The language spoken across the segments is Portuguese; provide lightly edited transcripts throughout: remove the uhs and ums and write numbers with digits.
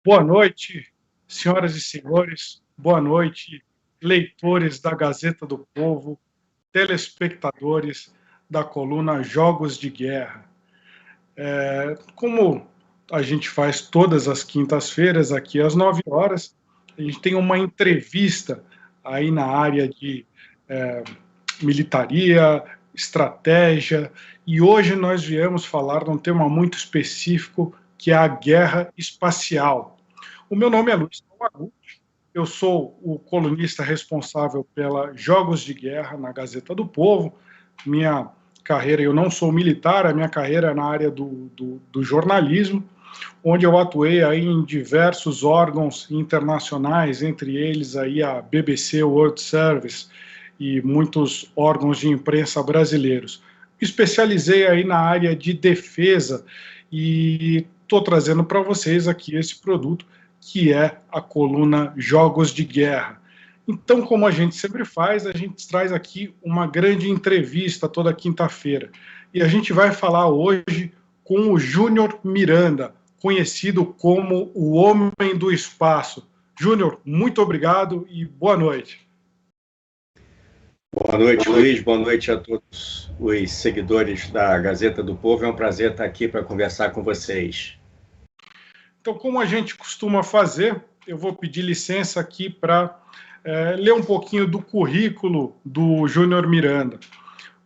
Boa noite, senhoras e senhores. Boa noite, leitores da Gazeta do Povo, telespectadores da coluna Jogos de Guerra. Como a gente faz todas as quintas-feiras, aqui às 9 horas, a gente tem uma entrevista aí na área de militaria, estratégia, e hoje nós viemos falar de um tema muito específico, que é a guerra espacial. O meu nome é Luiz Kawaguchi, eu sou o colunista responsável pela Jogos de Guerra na Gazeta do Povo. Minha carreira, eu não sou militar, a minha carreira é na área do jornalismo, onde eu atuei aí em diversos órgãos internacionais, entre eles aí a BBC World Service e muitos órgãos de imprensa brasileiros. Me especializei aí na área de defesa e estou trazendo para vocês aqui esse produto, que é a coluna Jogos de Guerra. Então, como a gente sempre faz, a gente traz aqui uma grande entrevista toda quinta-feira. E a gente vai falar hoje com o Júnior Miranda, conhecido como o Homem do Espaço. Júnior, muito obrigado e boa noite. Boa noite, Luiz. Boa noite a todos os seguidores da Gazeta do Povo. É um prazer estar aqui para conversar com vocês. Então, como a gente costuma fazer, eu vou pedir licença aqui para ler um pouquinho do currículo do Júnior Miranda.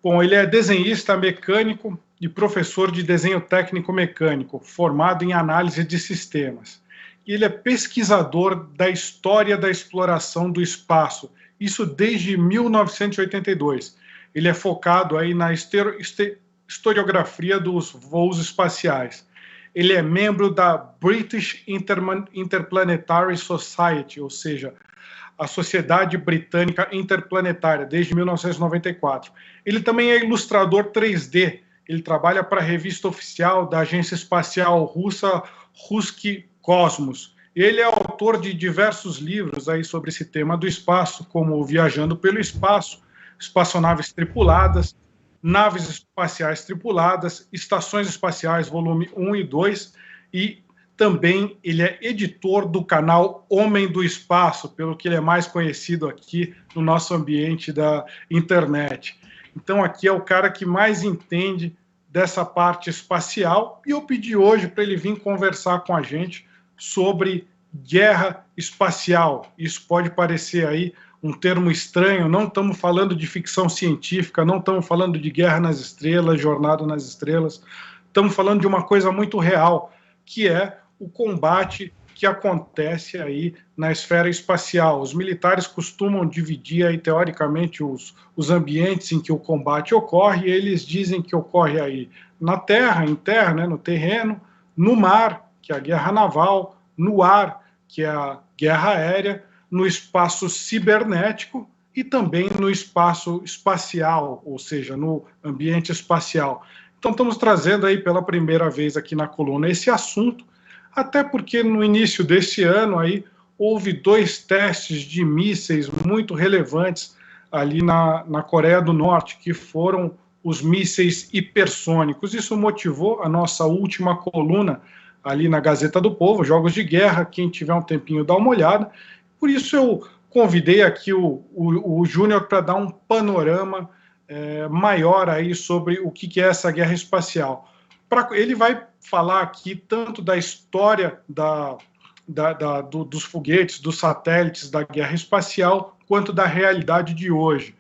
Bom, ele é desenhista mecânico e professor de desenho técnico mecânico, formado em análise de sistemas. E ele é pesquisador da história da exploração do espaço, isso desde 1982. Ele é focado aí na historiografia dos voos espaciais. Ele é membro da British Interplanetary Society, ou seja, a Sociedade Britânica Interplanetária, desde 1994. Ele também é ilustrador 3D. Ele trabalha para a revista oficial da Agência Espacial Russa, Ruski Cosmos. Ele é autor de diversos livros aí sobre esse tema do espaço, como Viajando pelo Espaço, Espaçonaves Tripuladas, Naves Espaciais Tripuladas, Estações Espaciais, volume 1 e 2, e também ele é editor do canal Homem do Espaço, pelo que ele é mais conhecido aqui no nosso ambiente da internet. Então aqui é o cara que mais entende dessa parte espacial, e eu pedi hoje para ele vir conversar com a gente sobre guerra espacial. Isso pode parecer aí um termo estranho, não estamos falando de ficção científica, não estamos falando de Guerra nas Estrelas, Jornada nas Estrelas, estamos falando de uma coisa muito real, que é o combate que acontece aí na esfera espacial. Os militares costumam dividir aí, teoricamente, os ambientes em que o combate ocorre, e eles dizem que ocorre aí na terra, em terra, né, no terreno, no mar, que é a guerra naval, no ar, que é a guerra aérea, no espaço cibernético e também no espaço espacial, ou seja, no ambiente espacial. Então estamos trazendo aí pela primeira vez aqui na coluna esse assunto, até porque no início desse ano aí houve 2 testes de mísseis muito relevantes ali na Coreia do Norte, que foram os mísseis hipersônicos. Isso motivou a nossa última coluna ali na Gazeta do Povo, Jogos de Guerra. Quem tiver um tempinho dá uma olhada. Por isso eu convidei aqui o Júnior para dar um panorama maior aí sobre o que é essa guerra espacial. Ele vai falar aqui tanto da história dos foguetes, dos satélites da guerra espacial, quanto da realidade de hoje,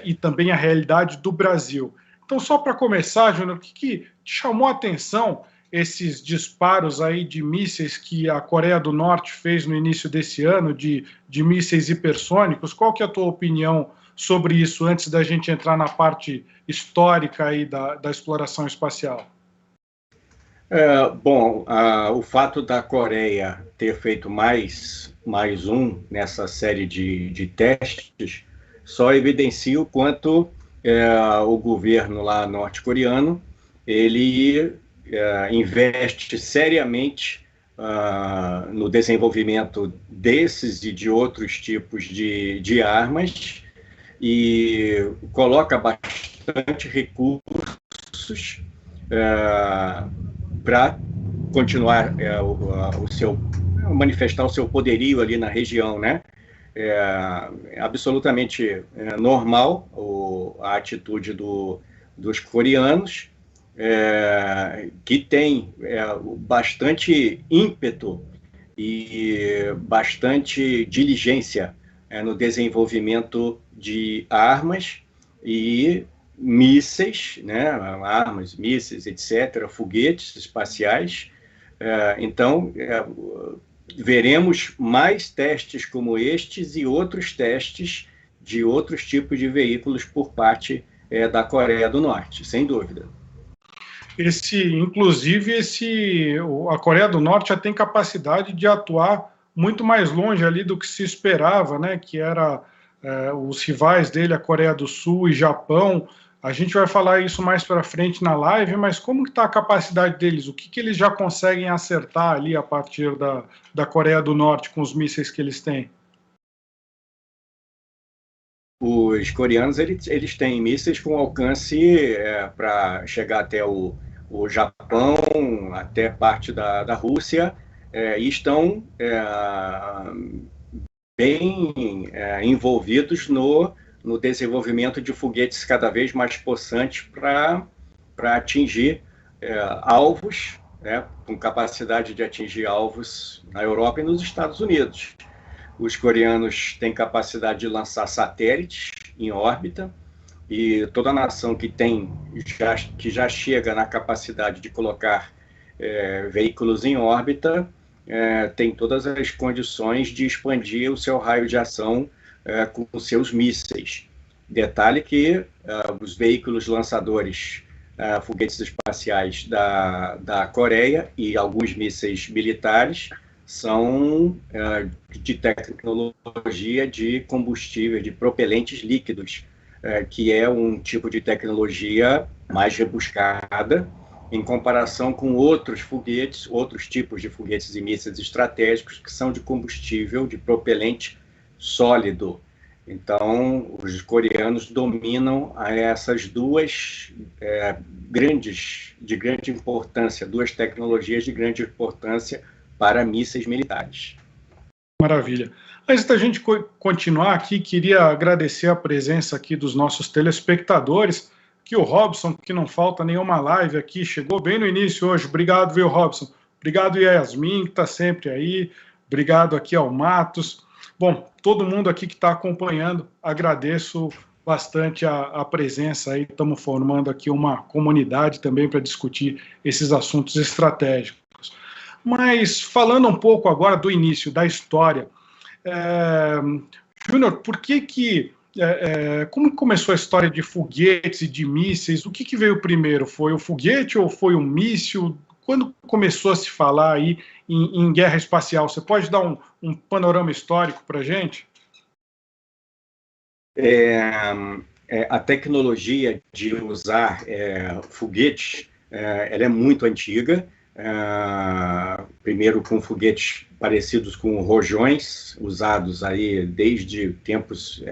e também a realidade do Brasil. Então, só para começar, Júnior, o que te chamou a atenção esses disparos aí de mísseis que a Coreia do Norte fez no início desse ano, de mísseis hipersônicos? Qual que é a tua opinião sobre isso, antes da gente entrar na parte histórica aí da exploração espacial? O fato da Coreia ter feito mais um nessa série de testes só evidencia o quanto o governo lá norte-coreano ele investe seriamente no desenvolvimento desses e de outros tipos de armas e coloca bastante recursos para continuar manifestar o seu poderio ali na região, né? É absolutamente normal a atitude dos coreanos, que tem bastante ímpeto e bastante diligência no desenvolvimento de armas e mísseis, né? Armas, mísseis, etc., foguetes espaciais. Então, veremos mais testes como estes e outros testes de outros tipos de veículos por parte da Coreia do Norte, sem dúvida. Inclusive, a Coreia do Norte já tem capacidade de atuar muito mais longe ali do que se esperava, né? Que era os rivais dele, a Coreia do Sul e Japão. A gente vai falar isso mais para frente na live, mas como que está a capacidade deles? O que eles já conseguem acertar ali a partir da Coreia do Norte com os mísseis que eles têm? Os coreanos eles têm mísseis com alcance para chegar até o Japão, até parte da Rússia, e estão bem envolvidos no desenvolvimento de foguetes cada vez mais possantes para atingir alvos, né, com capacidade de atingir alvos na Europa e nos Estados Unidos. Os coreanos têm capacidade de lançar satélites em órbita, e toda nação que já chega na capacidade de colocar veículos em órbita tem todas as condições de expandir o seu raio de ação com os seus mísseis. Detalhe que os veículos lançadores, foguetes espaciais da Coreia e alguns mísseis militares são de tecnologia de combustível, de propelentes líquidos, que é um tipo de tecnologia mais rebuscada em comparação com outros foguetes, outros tipos de foguetes e mísseis estratégicos que são de combustível, de propelente sólido. Então, os coreanos dominam essas duas de grande importância, duas tecnologias de grande importância para mísseis militares. Maravilha. Antes da gente continuar aqui, queria agradecer a presença aqui dos nossos telespectadores, que o Robson, que não falta nenhuma live aqui, chegou bem no início hoje. Obrigado, viu, Robson? Obrigado, Yasmin, que está sempre aí. Obrigado aqui ao Matos. Bom, todo mundo aqui que está acompanhando, agradeço bastante a presença aí. Estamos formando aqui uma comunidade também para discutir esses assuntos estratégicos. Mas falando um pouco agora do início da história, Júnior, como começou a história de foguetes e de mísseis? O que veio primeiro? Foi o foguete ou foi um míssil? Quando começou a se falar aí em guerra espacial? Você pode dar um panorama histórico para a gente? A tecnologia de usar foguetes ela é muito antiga. Primeiro com foguetes parecidos com rojões, usados aí desde tempos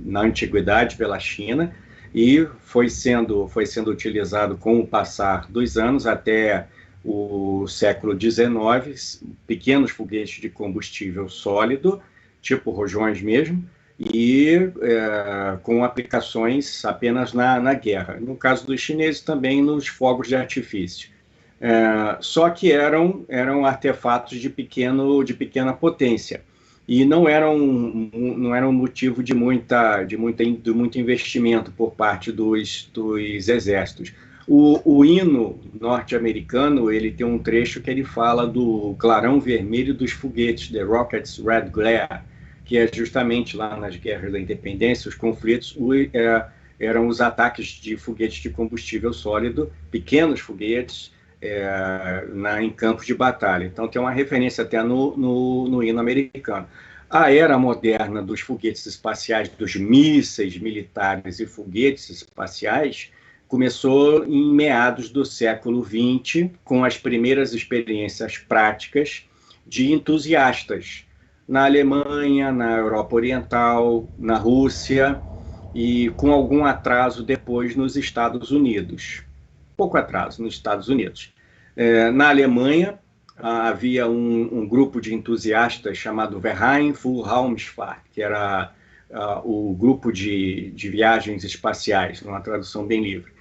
na antiguidade pela China, e foi sendo utilizado com o passar dos anos até o século XIX, pequenos foguetes de combustível sólido, tipo rojões mesmo, e com aplicações apenas na guerra. No caso dos chineses, também nos fogos de artifício. Só que eram artefatos de pequena potência, e não eram motivo de muito investimento por parte dos exércitos. O hino norte-americano, ele tem um trecho que ele fala do clarão vermelho dos foguetes, The Rockets' Red Glare, que é justamente lá nas guerras da independência, os conflitos, eram os ataques de foguetes de combustível sólido, pequenos foguetes, em campos de batalha. Então tem uma referência até no hino americano. A era moderna dos foguetes espaciais, dos mísseis militares e foguetes espaciais, começou em meados do século XX, com as primeiras experiências práticas de entusiastas na Alemanha, na Europa Oriental, na Rússia, e com algum atraso depois nos Estados Unidos. Pouco atraso nos Estados Unidos. Na Alemanha, havia um grupo de entusiastas chamado Verein für Raumfahrt, que era o grupo de viagens espaciais, numa tradução bem livre.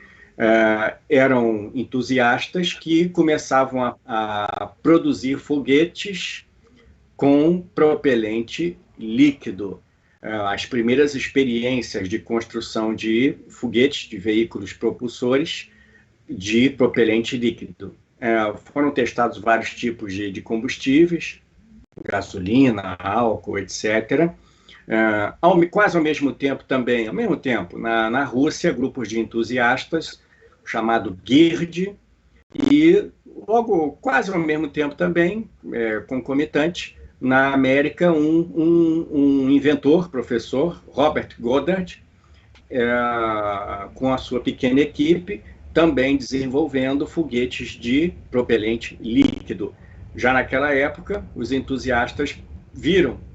Eram entusiastas que começavam a produzir foguetes com propelente líquido. As primeiras experiências de construção de foguetes, de veículos propulsores de propelente líquido. Foram testados vários tipos de combustíveis, gasolina, álcool, etc. Quase ao mesmo tempo também, na Rússia, grupos de entusiastas, chamado GIRD, e logo, quase ao mesmo tempo também, concomitante, na América, um inventor, professor, Robert Goddard, com a sua pequena equipe, também desenvolvendo foguetes de propelente líquido. Já naquela época, os entusiastas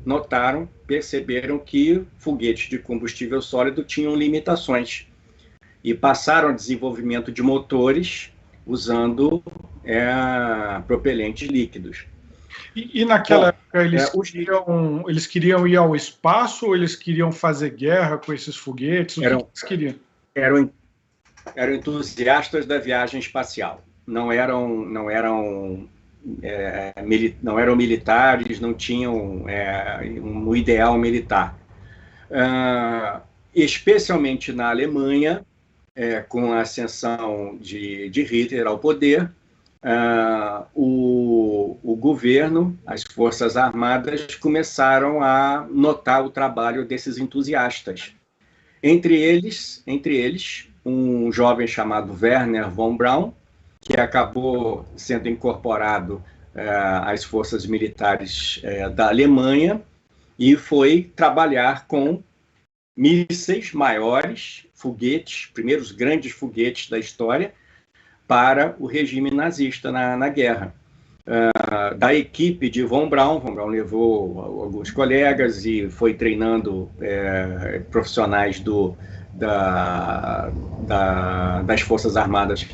notaram, perceberam que foguetes de combustível sólido tinham limitações e passaram ao desenvolvimento de motores usando propelentes líquidos. E naquela época eles queriam ir ao espaço ou eles queriam fazer guerra com esses foguetes? O que eles queriam? Eram entusiastas da viagem espacial. Não eram militares, não tinham um ideal militar. Especialmente na Alemanha, com a ascensão de Hitler ao poder, o governo, as Forças Armadas, começaram a notar o trabalho desses entusiastas. Entre eles, um jovem chamado Wernher von Braun, que acabou sendo incorporado às forças militares da Alemanha e foi trabalhar com mísseis maiores, foguetes, primeiros grandes foguetes da história, para o regime nazista na guerra. Da equipe de von Braun levou alguns colegas e foi treinando profissionais das Forças Armadas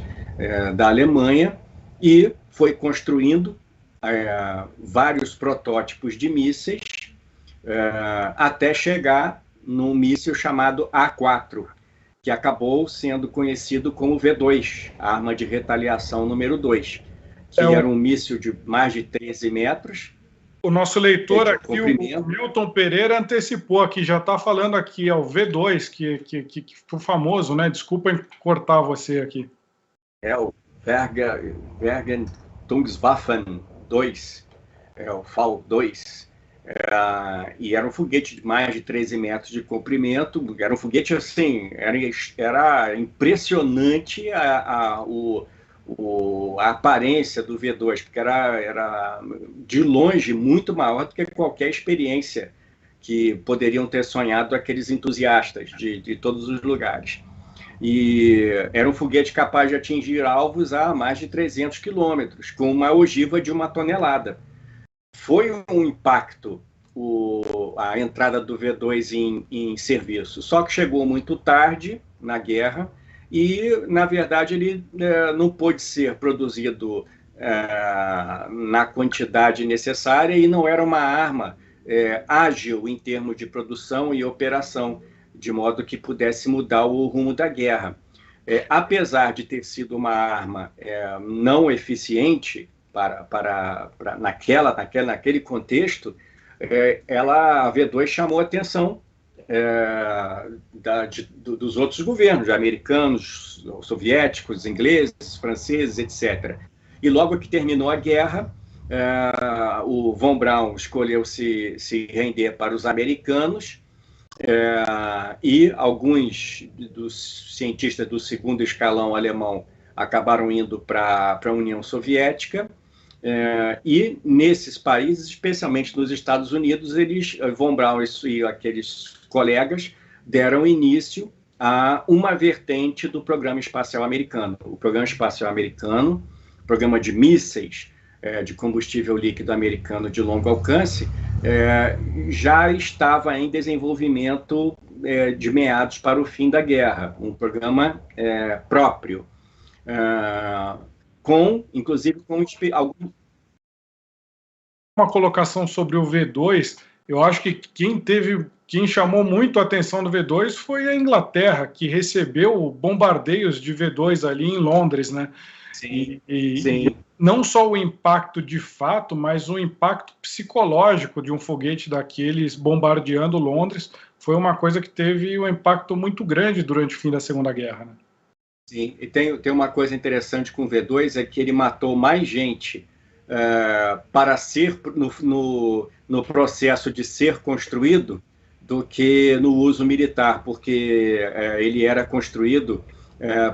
da Alemanha e foi construindo vários protótipos de mísseis até chegar num míssil chamado A4, que acabou sendo conhecido como V2, a arma de retaliação número 2, que era um míssil de mais de 13 metros. O nosso leitor aqui, o Milton Pereira, antecipou aqui, já está falando aqui, é o V2, que foi famoso, né? Desculpa cortar você aqui. É o Vergeltungswaffen 2, o FAL-2, e era um foguete de mais de 13 metros de comprimento, era um foguete assim, era impressionante a aparência do V2, porque era de longe muito maior do que qualquer experiência que poderiam ter sonhado aqueles entusiastas de todos os lugares. E era um foguete capaz de atingir alvos a mais de 300 quilômetros, com uma ogiva de 1 tonelada. Foi um impacto a entrada do V2 em serviço, só que chegou muito tarde na guerra e, na verdade, ele não pôde ser produzido na quantidade necessária e não era uma arma ágil em termos de produção e operação, de modo que pudesse mudar o rumo da guerra. Apesar de ter sido uma arma não eficiente naquele contexto, a V2 chamou a atenção dos outros governos, americanos, soviéticos, ingleses, franceses, etc. E logo que terminou a guerra, o von Braun escolheu se render para os americanos, e alguns dos cientistas do segundo escalão alemão acabaram indo para a União Soviética, e nesses países, especialmente nos Estados Unidos, von Braun e aqueles colegas deram início a uma vertente do Programa Espacial Americano. O Programa Espacial Americano, programa de mísseis de combustível líquido americano de longo alcance, já estava em desenvolvimento de meados para o fim da guerra, um programa próprio, inclusive com algum... uma colocação sobre o V2. Eu acho que quem chamou muito a atenção do V2 foi a Inglaterra, que recebeu bombardeios de V2 ali em Londres, né? Sim, e não só o impacto de fato, mas o impacto psicológico de um foguete daqueles bombardeando Londres foi uma coisa que teve um impacto muito grande durante o fim da Segunda Guerra, né? Sim, e tem uma coisa interessante com o V2, é que ele matou mais gente para ser no processo de ser construído do que no uso militar, porque ele era construído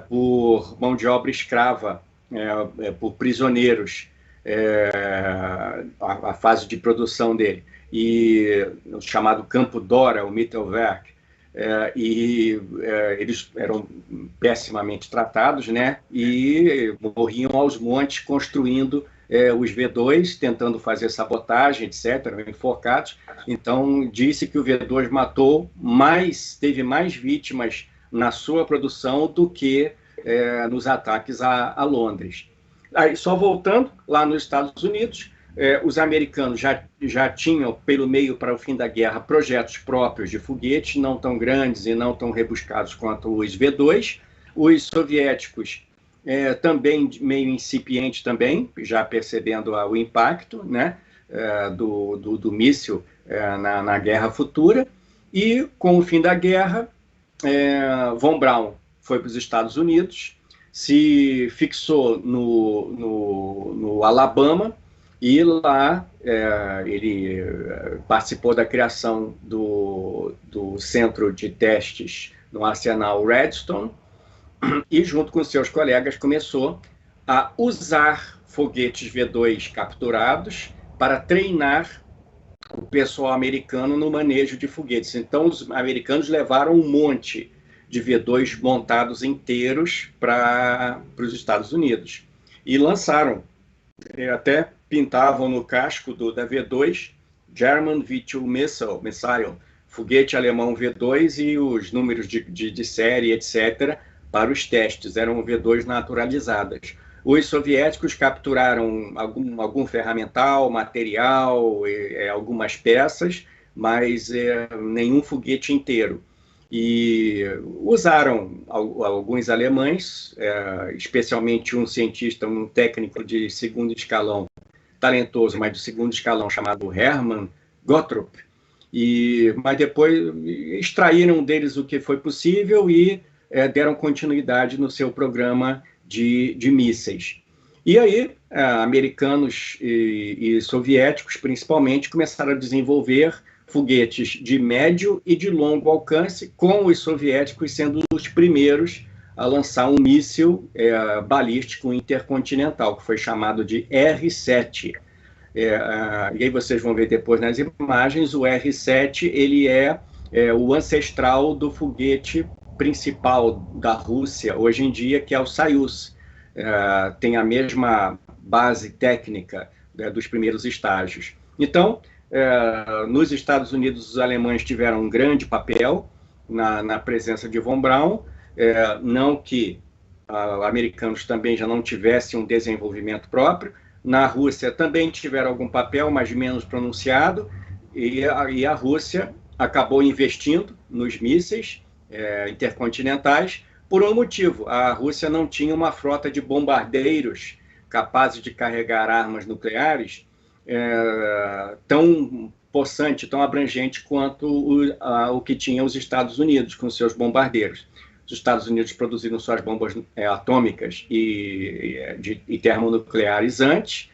por mão de obra escrava, por prisioneiros, a fase de produção dele, e o chamado Campo Dora, o Mittelwerk, eles eram pessimamente tratados, né? E morriam aos montes construindo os V2, tentando fazer sabotagem, etc., eram enforcados. Então, disse que o V2 teve mais vítimas na sua produção do que nos ataques a Londres. Aí, só voltando, lá nos Estados Unidos, os americanos já tinham, pelo meio para o fim da guerra, projetos próprios de foguetes, não tão grandes e não tão rebuscados quanto os V2. Os soviéticos também meio incipientes também, já percebendo o impacto, né, do míssil na guerra futura. E, com o fim da guerra, Von Braun foi para os Estados Unidos, se fixou no Alabama, e lá ele participou da criação do centro de testes no arsenal Redstone, e junto com seus colegas começou a usar foguetes V2 capturados para treinar o pessoal americano no manejo de foguetes. Então os americanos levaram um monte de V2 montados inteiros para os Estados Unidos e lançaram, até pintavam no casco da V2 German V2 Missile, foguete alemão V2, e os números de série, etc., para os testes. Eram V2 naturalizadas. Os soviéticos capturaram algum ferramental, material, algumas peças, mas nenhum foguete inteiro. E usaram alguns alemães, especialmente um cientista, um técnico de segundo escalão, talentoso, mas de segundo escalão, chamado Hermann Gottrup, mas depois extraíram deles o que foi possível e deram continuidade no seu programa de mísseis. E aí, americanos e soviéticos, principalmente, começaram a desenvolver foguetes de médio e de longo alcance, com os soviéticos sendo os primeiros a lançar um míssil balístico intercontinental, que foi chamado de R-7. E aí vocês vão ver depois nas imagens, o R-7 ele é o ancestral do foguete principal da Rússia hoje em dia, que é o Soyuz. Tem a mesma base técnica dos primeiros estágios. Então, nos Estados Unidos, os alemães tiveram um grande papel na presença de Von Braun, não que americanos também já não tivessem um desenvolvimento próprio. Na Rússia também tiveram algum papel, mas menos pronunciado, e a Rússia acabou investindo nos mísseis intercontinentais por um motivo: a Rússia não tinha uma frota de bombardeiros capazes de carregar armas nucleares tão possante, tão abrangente quanto o que tinha os Estados Unidos com seus bombardeiros. Os Estados Unidos produziram suas bombas atômicas e termonucleares antes,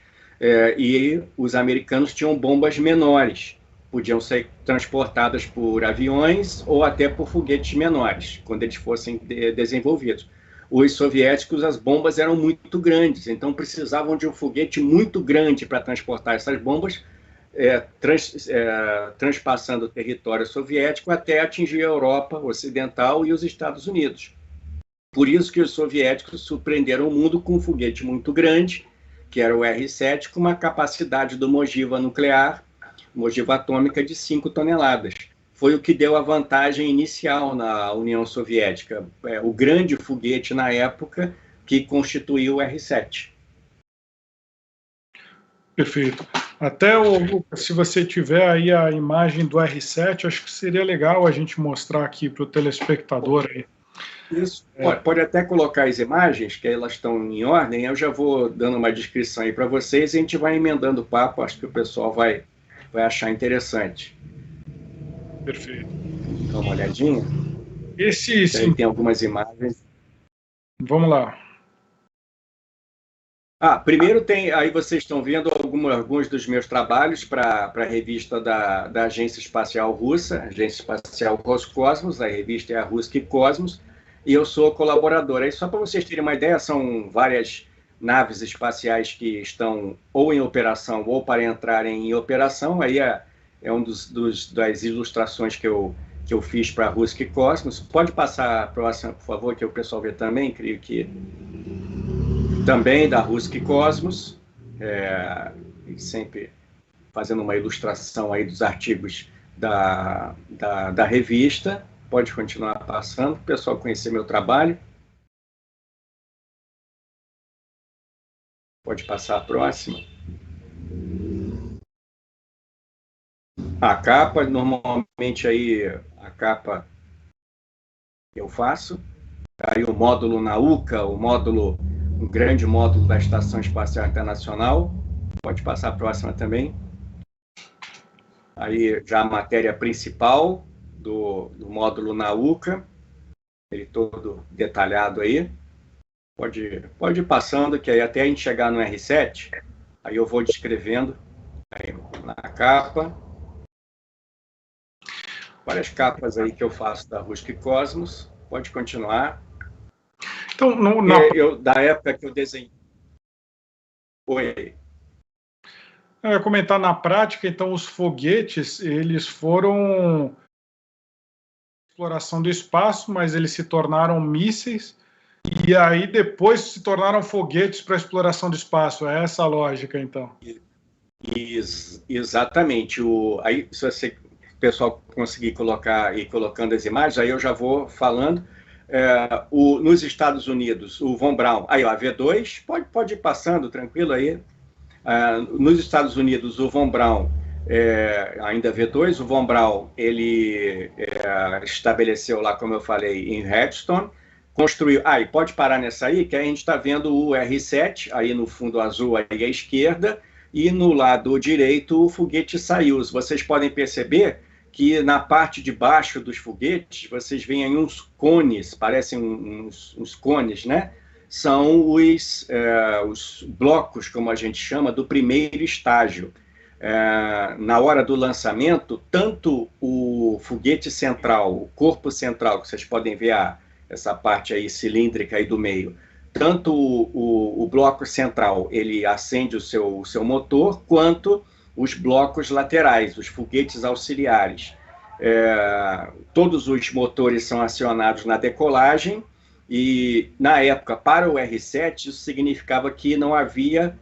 e os americanos tinham bombas menores, podiam ser transportadas por aviões ou até por foguetes menores, quando eles fossem desenvolvidos. Os soviéticos, as bombas eram muito grandes, então precisavam de um foguete muito grande para transportar essas bombas, transpassando o território soviético até atingir a Europa Ocidental e os Estados Unidos. Por isso que os soviéticos surpreenderam o mundo com um foguete muito grande, que era o R-7, com uma capacidade de uma ogiva nuclear, uma ogiva atômica de 5 toneladas. Foi o que deu a vantagem inicial na União Soviética, o grande foguete na época que constituiu o R-7. Perfeito. Até, se você tiver aí a imagem do R7, acho que seria legal a gente mostrar aqui para o telespectador aí. Isso, pode até colocar as imagens, que elas estão em ordem, eu já vou dando uma descrição aí para vocês e a gente vai emendando o papo, acho que o pessoal vai achar interessante. Perfeito. Dá uma olhadinha. Esse sim. Tem algumas imagens. Vamos lá. Primeiro tem, aí vocês estão vendo alguns dos meus trabalhos para a revista da Agência Espacial Russa, Agência Espacial Roscosmos, a revista é a Ruski Cosmos, e eu sou colaborador. Aí, só para vocês terem uma ideia, são várias naves espaciais que estão ou em operação ou para entrarem em operação. Aí é um das ilustrações que eu fiz para a Ruski Cosmos. Pode passar a próxima, por favor, que o pessoal vê também, creio que também da Ruski Cosmos, sempre fazendo uma ilustração aí dos artigos da revista. Pode continuar passando, para o pessoal conhecer meu trabalho. Pode passar a próxima. A capa, normalmente aí a capa eu faço. Aí o módulo Nauka, um grande módulo da Estação Espacial Internacional. Pode passar a próxima também. Aí já a matéria principal do módulo Nauka, ele todo detalhado aí. Pode ir passando, que aí até a gente chegar no R7, aí eu vou descrevendo aí na capa. Várias capas aí que eu faço da Ruski Cosmos. Pode continuar. Então, da época que eu desenhei. Oi. Eu ia comentar na prática, então, os foguetes, eles foram exploração do espaço, mas eles se tornaram mísseis, e aí depois se tornaram foguetes para exploração do espaço. É essa a lógica, então? Exatamente. Aí, se o pessoal conseguir ir colocando as imagens, aí eu já vou falando. Nos Estados Unidos, o Von Braun, aí, a V2, pode ir passando, tranquilo aí. Nos Estados Unidos, o Von Braun, ainda V2, o Von Braun, ele estabeleceu lá, como eu falei, em Redstone, construiu... e pode parar nessa aí, que aí a gente está vendo o R7, aí no fundo azul aí à esquerda, e no lado direito o foguete Soyuz. Vocês podem perceber que na parte de baixo dos foguetes, vocês veem aí uns cones, parecem uns cones, né? São os blocos, como a gente chama, do primeiro estágio. Na hora do lançamento, tanto o foguete central, o corpo central, que vocês podem ver essa parte aí cilíndrica aí do meio, tanto o bloco central, ele acende o seu motor, quanto os blocos laterais, os foguetes auxiliares. Todos os motores são acionados na decolagem, e, na época, para o R7, isso significava que não havia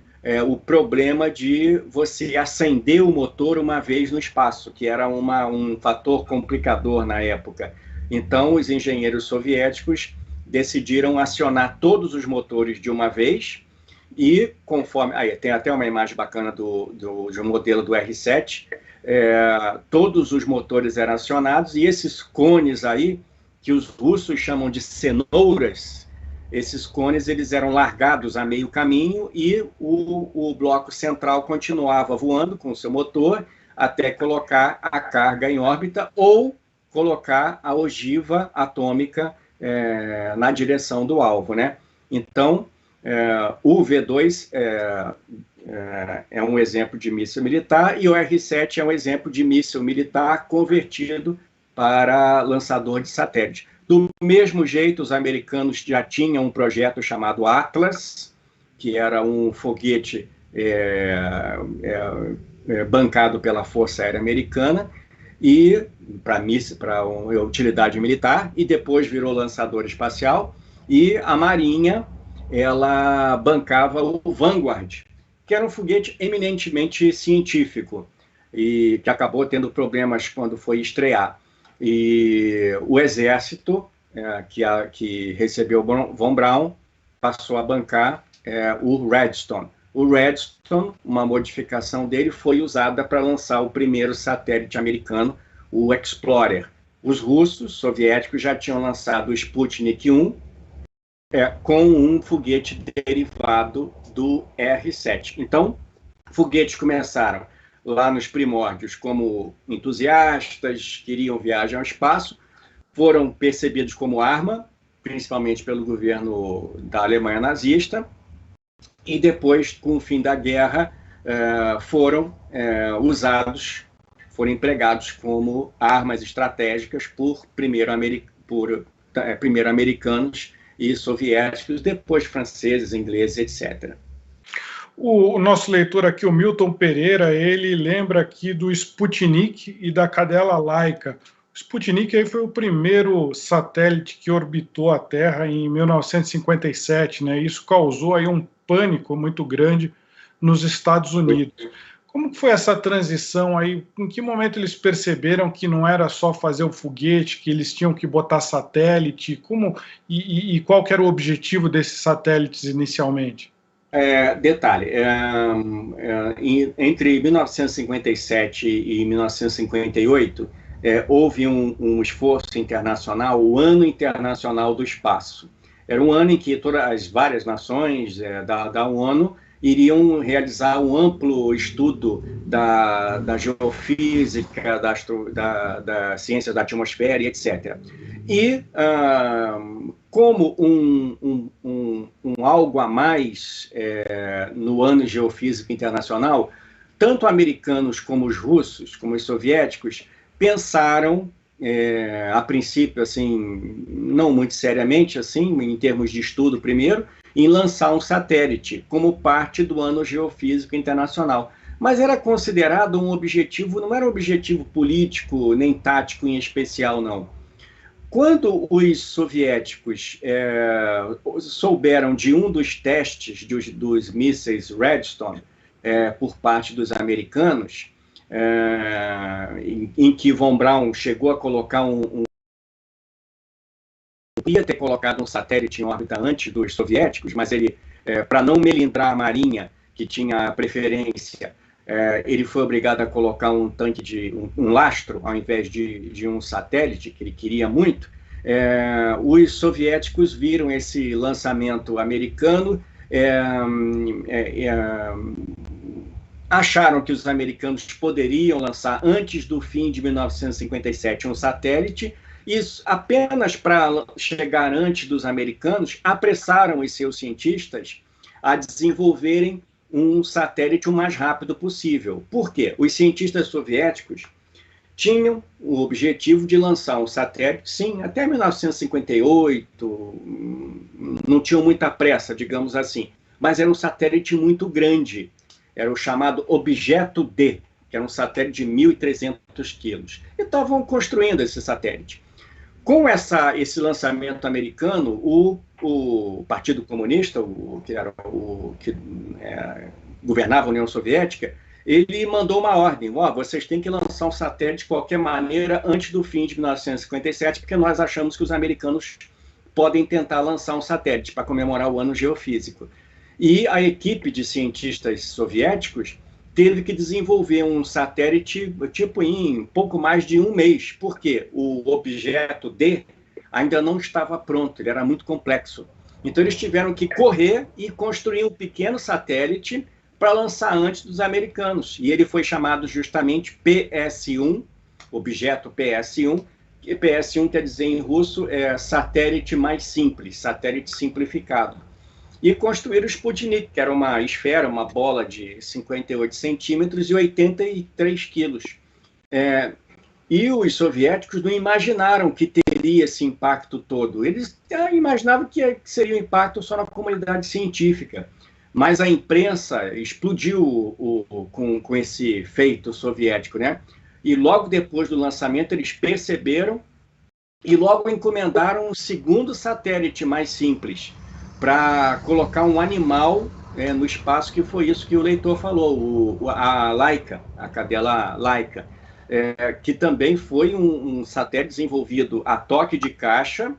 o problema de você acender o motor uma vez no espaço, que era um fator complicador na época. Então, os engenheiros soviéticos decidiram acionar todos os motores de uma vez, e conforme... tem até uma imagem bacana de um modelo do R7, todos os motores eram acionados, e esses cones aí, que os russos chamam de cenouras, esses cones eles eram largados a meio caminho e o bloco central continuava voando com o seu motor até colocar a carga em órbita ou colocar a ogiva atômica na direção do alvo, né? Então, o V2 é um exemplo de míssil militar e o R7 é um exemplo de míssil militar convertido para lançador de satélite. Do mesmo jeito, os americanos já tinham um projeto chamado Atlas, que era um foguete bancado pela Força Aérea Americana, e para uma utilidade militar, e depois virou lançador espacial, e a Marinha ela bancava o Vanguard, que era um foguete eminentemente científico, e que acabou tendo problemas quando foi estrear. E o Exército, que recebeu Von Braun, passou a bancar o Redstone. o Redstone, uma modificação dele, foi usada para lançar o primeiro satélite americano, o Explorer. Os russos, soviéticos, já tinham lançado o Sputnik 1 com um foguete derivado do R-7. Então, foguetes começaram lá nos primórdios como entusiastas, queriam viagem ao espaço, foram percebidos como arma, principalmente pelo governo da Alemanha nazista, e depois, com o fim da guerra, foram usados, foram empregados como armas estratégicas por primeiro americanos e soviéticos, depois franceses, ingleses, etc. O nosso leitor aqui, o Milton Pereira, ele lembra aqui do Sputnik e da cadela Laika. O Sputnik aí foi o primeiro satélite que orbitou a Terra em 1957, né? Isso causou aí um pânico muito grande nos Estados Unidos. Como foi essa transição aí? Em que momento eles perceberam que não era só fazer o foguete, que eles tinham que botar satélite? E qual que era o objetivo desses satélites inicialmente? Detalhe, entre 1957 e 1958, houve um esforço internacional, o Ano Internacional do Espaço. Era um ano em que todas as várias nações da ONU iriam realizar um amplo estudo da geofísica, da ciência da atmosfera e etc. E, como um algo a mais no Ano Geofísico Internacional, tanto americanos como os russos, como os soviéticos, pensaram, a princípio, assim, não muito seriamente, assim, em termos de estudo primeiro, em lançar um satélite como parte do Ano Geofísico Internacional. Mas era considerado um objetivo, não era um objetivo político nem tático em especial, não. Quando os soviéticos souberam de um dos testes dos mísseis Redstone por parte dos americanos, em que Von Braun chegou a colocar ia ter colocado um satélite em órbita antes dos soviéticos, mas ele, para não melindrar a Marinha, que tinha preferência, ele foi obrigado a colocar um tanque um lastro, ao invés de um satélite, que ele queria muito. Os soviéticos viram esse lançamento americano, acharam que os americanos poderiam lançar, antes do fim de 1957, um satélite. Isso, apenas para chegar antes dos americanos, apressaram os seus cientistas a desenvolverem um satélite o mais rápido possível. Por quê? Os cientistas soviéticos tinham o objetivo de lançar um satélite, sim, até 1958, não tinham muita pressa, digamos assim, mas era um satélite muito grande, era o chamado Objeto D, que era um satélite de 1.300 quilos. E estavam construindo esse satélite. Com esse lançamento americano, o Partido Comunista, que governava a União Soviética, ele mandou uma ordem: vocês têm que lançar um satélite de qualquer maneira antes do fim de 1957, porque nós achamos que os americanos podem tentar lançar um satélite para comemorar o Ano Geofísico. E a equipe de cientistas soviéticos teve que desenvolver um satélite tipo em pouco mais de um mês, porque o objeto D ainda não estava pronto, ele era muito complexo. Então eles tiveram que correr e construir um pequeno satélite para lançar antes dos americanos. E ele foi chamado justamente PS-1, objeto PS-1, que PS-1 quer dizer em russo satélite mais simples, satélite simplificado. E construíram o Sputnik, que era uma esfera, uma bola de 58 centímetros e 83 quilos. E os soviéticos não imaginaram que teria esse impacto todo. Eles imaginavam que seria um impacto só na comunidade científica. Mas a imprensa explodiu com esse feito soviético, né? E logo depois do lançamento eles perceberam e logo encomendaram um segundo satélite mais simples, para colocar um animal no espaço, que foi isso que o leitor falou, a Laika, a cadela Laika, que também foi um satélite desenvolvido a toque de caixa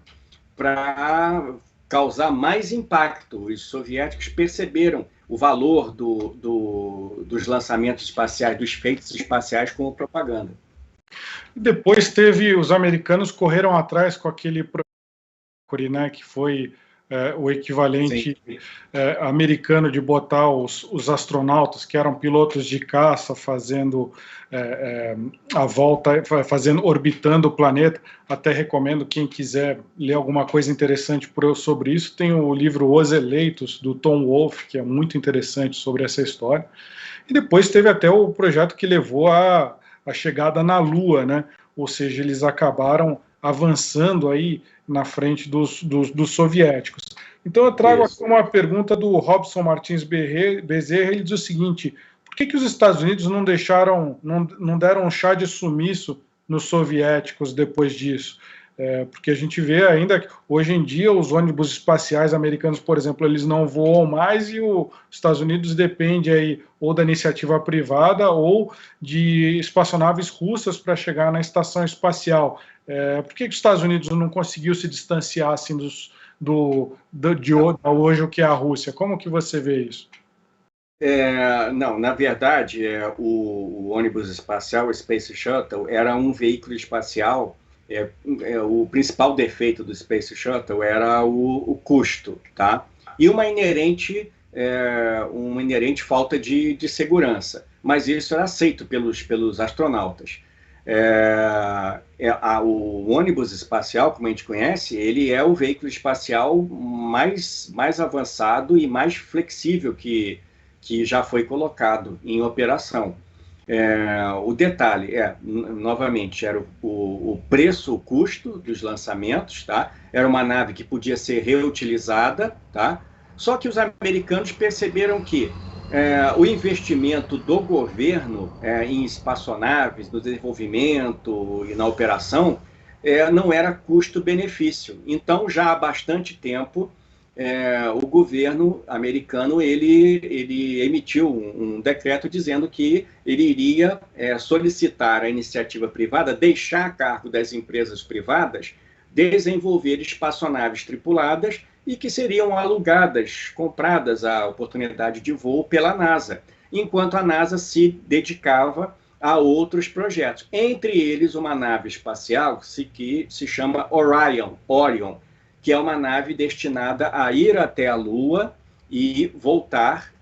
para causar mais impacto. Os soviéticos perceberam o valor dos lançamentos espaciais, dos feitos espaciais como propaganda. Depois os americanos correram atrás com aquele Mercury, né, que foi o equivalente americano de botar os astronautas, que eram pilotos de caça, fazendo a volta, orbitando o planeta. Até recomendo, quem quiser ler alguma coisa interessante sobre isso, tem o livro Os Eleitos, do Tom Wolfe, que é muito interessante sobre essa história. E depois teve até o projeto que levou a chegada na Lua, né? Ou seja, eles acabaram avançando aí na frente dos soviéticos. Então eu trago aqui uma pergunta do Robson Martins Bezerra. Ele diz o seguinte: por que os Estados Unidos não deram um chá de sumiço nos soviéticos depois disso? Porque a gente vê ainda que hoje em dia os ônibus espaciais americanos, por exemplo, eles não voam mais, e os Estados Unidos depende aí ou da iniciativa privada ou de espaçonaves russas para chegar na estação espacial. Por que os Estados Unidos não conseguiu se distanciar assim de hoje o que é a Rússia? Como que você vê isso? Não, na verdade, o ônibus espacial, o Space Shuttle, era um veículo espacial. O principal defeito do Space Shuttle era o custo, tá? E uma inerente falta de segurança. Mas isso era aceito pelos astronautas. O ônibus espacial, como a gente conhece, ele é o veículo espacial mais avançado e mais flexível que já foi colocado em operação. O detalhe novamente, era o preço, o custo dos lançamentos, tá? Era uma nave que podia ser reutilizada, tá? Só que os americanos perceberam que o investimento do governo em espaçonaves, no desenvolvimento e na operação, não era custo-benefício. Então, já há bastante tempo, o governo americano ele emitiu um decreto dizendo que ele iria solicitar à iniciativa privada, deixar a cargo das empresas privadas, desenvolver espaçonaves tripuladas e que seriam alugadas, compradas à oportunidade de voo pela NASA, enquanto a NASA se dedicava a outros projetos, entre eles uma nave espacial que se chama Orion, que é uma nave destinada a ir até a Lua e voltar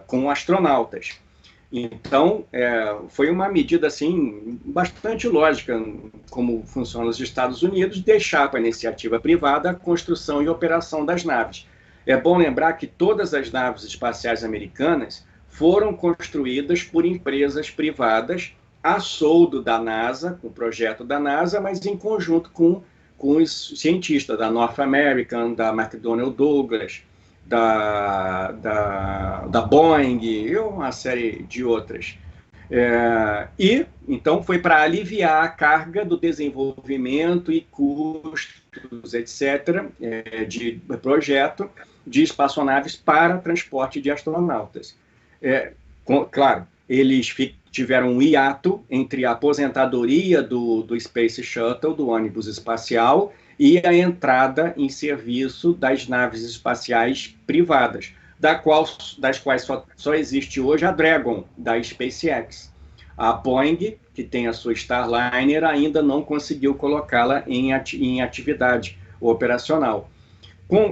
com astronautas. Então, foi uma medida assim, bastante lógica, como funciona os Estados Unidos, deixar para a iniciativa privada a construção e operação das naves. É bom lembrar que todas as naves espaciais americanas foram construídas por empresas privadas, a soldo da NASA, com o projeto da NASA, mas em conjunto com os cientistas da North American, da McDonnell Douglas, da Boeing e uma série de outras. Então, foi para aliviar a carga do desenvolvimento e custos, etc., de projeto de espaçonaves para transporte de astronautas. Claro, eles tiveram um hiato entre a aposentadoria do Space Shuttle, do ônibus espacial, e a entrada em serviço das naves espaciais privadas, das quais só existe hoje a Dragon, da SpaceX. A Boeing, que tem a sua Starliner, ainda não conseguiu colocá-la em atividade operacional.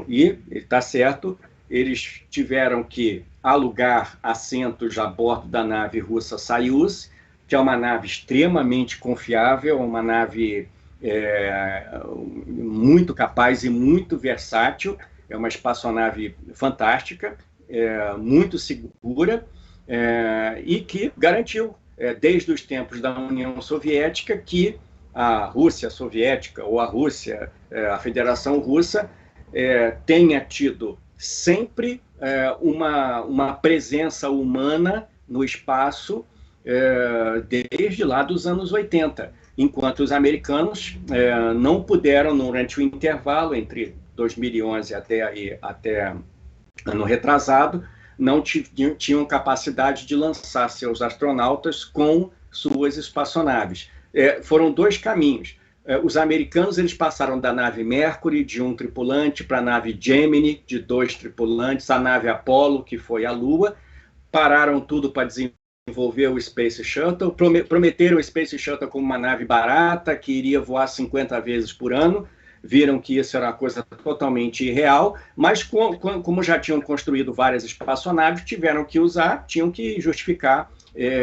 E está certo, eles tiveram que alugar assentos a bordo da nave russa Soyuz, que é uma nave extremamente confiável, uma nave muito capaz e muito versátil, é uma espaçonave fantástica, muito segura, e que garantiu, desde os tempos da União Soviética, que a Rússia soviética, ou a Rússia, a Federação Russa, tenha tido sempre uma presença humana no espaço desde lá dos anos 80, enquanto os americanos não puderam, durante o intervalo entre 2011 até ano retrasado, não tinham capacidade de lançar seus astronautas com suas espaçonaves. Foram dois caminhos. Os americanos eles passaram da nave Mercury, de 1 tripulante, para a nave Gemini, de 2 tripulantes, a nave Apollo, que foi à Lua, pararam tudo para desenvolver o Space Shuttle, prometeram o Space Shuttle como uma nave barata, que iria voar 50 vezes por ano, viram que isso era uma coisa totalmente irreal, mas como já tinham construído várias espaçonaves, tiveram que usar, tinham que justificar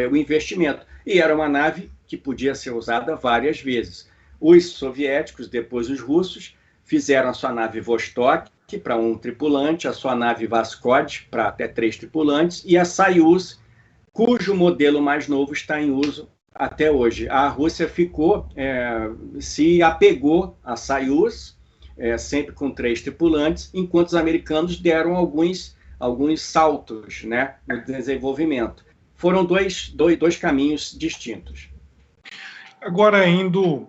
o investimento. E era uma nave que podia ser usada várias vezes. Os soviéticos, depois os russos, fizeram a sua nave Vostok para 1 tripulante, a sua nave Voskhod para até 3 tripulantes, e a Soyuz, cujo modelo mais novo está em uso até hoje. A Rússia se apegou a Soyuz, sempre com 3 tripulantes, enquanto os americanos deram alguns saltos, né, no desenvolvimento. Foram dois caminhos distintos. Agora, indo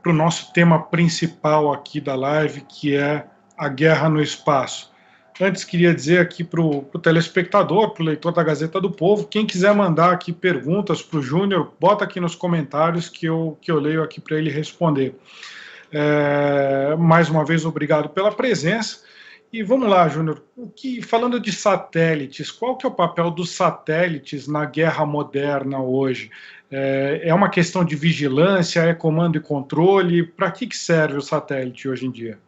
para o nosso tema principal aqui da live, que é a guerra no espaço. Antes, queria dizer aqui para o telespectador, para o leitor da Gazeta do Povo, quem quiser mandar aqui perguntas para o Júnior, bota aqui nos comentários que eu leio aqui para ele responder. Mais uma vez, obrigado pela presença. E vamos lá, Júnior, falando de satélites, qual que é o papel dos satélites na guerra moderna hoje? É uma questão de vigilância, é comando e controle? Para que serve o satélite hoje em dia?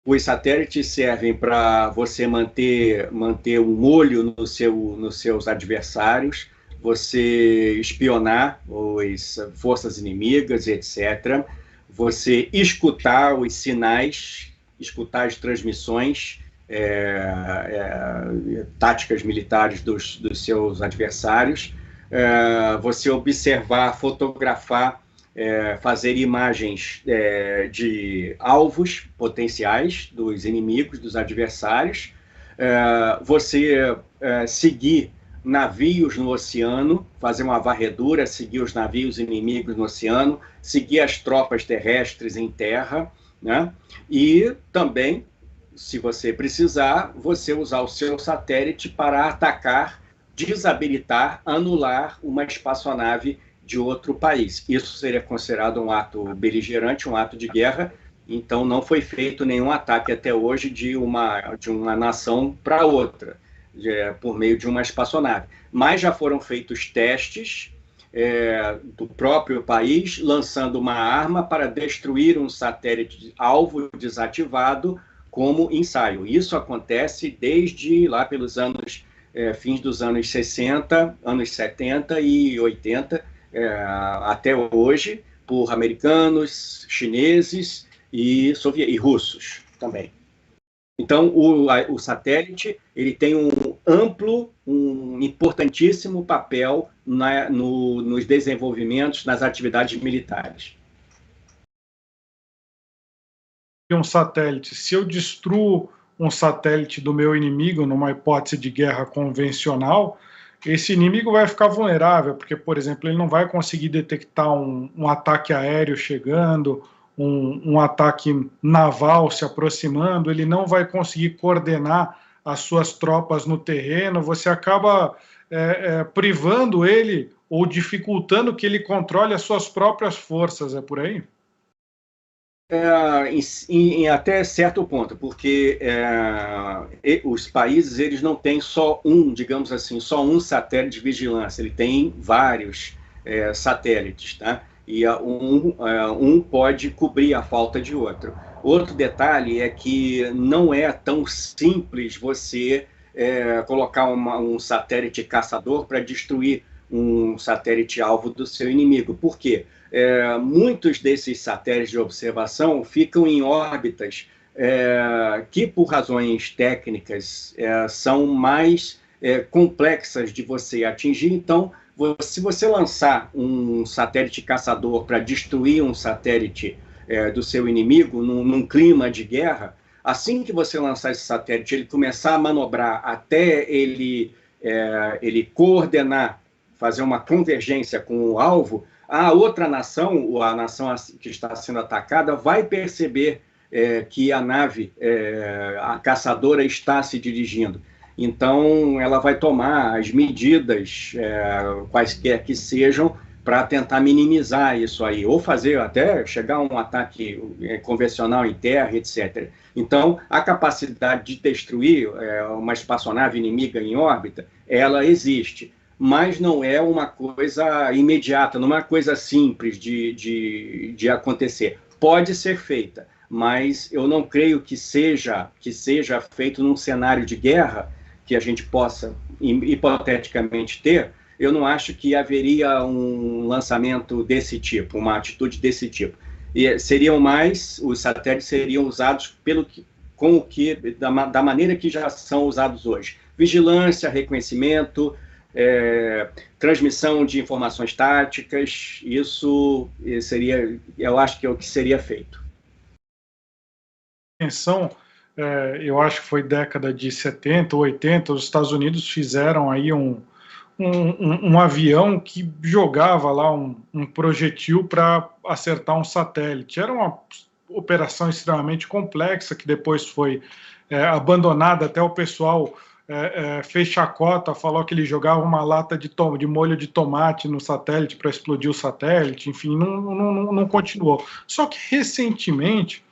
Os satélites servem para você manter um olho nos seus adversários, você espionar as forças inimigas, etc. Você escutar os sinais, escutar as transmissões, táticas militares dos seus adversários, você observar, fotografar, fazer imagens de alvos potenciais dos inimigos, dos adversários, você seguir navios no oceano, fazer uma varredura, seguir os navios inimigos no oceano, seguir as tropas terrestres em terra, né? E também, se você precisar, você usar o seu satélite para atacar, desabilitar, anular uma espaçonave de outro país. Isso seria considerado um ato beligerante, um ato de guerra, então não foi feito nenhum ataque até hoje de uma nação para outra, por meio de uma espaçonave. Mas já foram feitos testes do próprio país, lançando uma arma para destruir um satélite alvo desativado como ensaio. Isso acontece desde lá pelos fins dos anos 60, anos 70 e 80, até hoje, por americanos, chineses e russos também. Então, o satélite ele tem um importantíssimo papel nos desenvolvimentos, nas atividades militares. Um satélite, se eu destruo um satélite do meu inimigo numa hipótese de guerra convencional, esse inimigo vai ficar vulnerável, porque, por exemplo, ele não vai conseguir detectar um ataque aéreo chegando, um ataque naval se aproximando, ele não vai conseguir coordenar as suas tropas no terreno, você acaba privando ele ou dificultando que ele controle as suas próprias forças, é por aí? Em até certo ponto, porque os países eles não têm só digamos assim, só um satélite de vigilância, ele tem vários satélites, tá? E um pode cobrir a falta de outro. Outro detalhe é que não é tão simples você colocar um satélite caçador para destruir um satélite alvo do seu inimigo. Por quê? Muitos desses satélites de observação ficam em órbitas que, por razões técnicas, são mais complexas de você atingir. Então, se você lançar um satélite caçador para destruir um satélite do seu inimigo num clima de guerra, assim que você lançar esse satélite, ele começar a manobrar até ele coordenar, fazer uma convergência com o alvo, a outra nação, a nação que está sendo atacada, vai perceber que a nave, a caçadora, está se dirigindo. Então, ela vai tomar as medidas, quaisquer que sejam, para tentar minimizar isso aí, ou fazer até chegar a um ataque convencional em terra, etc. Então, a capacidade de destruir uma espaçonave inimiga em órbita, ela existe, mas não é uma coisa imediata, não é uma coisa simples de acontecer. Pode ser feita, mas eu não creio que seja feito num cenário de guerra que a gente possa, hipoteticamente, ter. Eu não acho que haveria um lançamento desse tipo, uma atitude desse tipo. E os satélites seriam usados da maneira que já são usados hoje. Vigilância, reconhecimento, transmissão de informações táticas, isso seria, eu acho que é o que seria feito. Eu acho que foi década de 70 ou 80, os Estados Unidos fizeram aí um avião que jogava lá um projetil para acertar um satélite. Era uma operação extremamente complexa, que depois foi abandonada, até o pessoal fez chacota, falou que ele jogava uma lata de molho de tomate no satélite para explodir o satélite, enfim, não continuou. Só que recentemente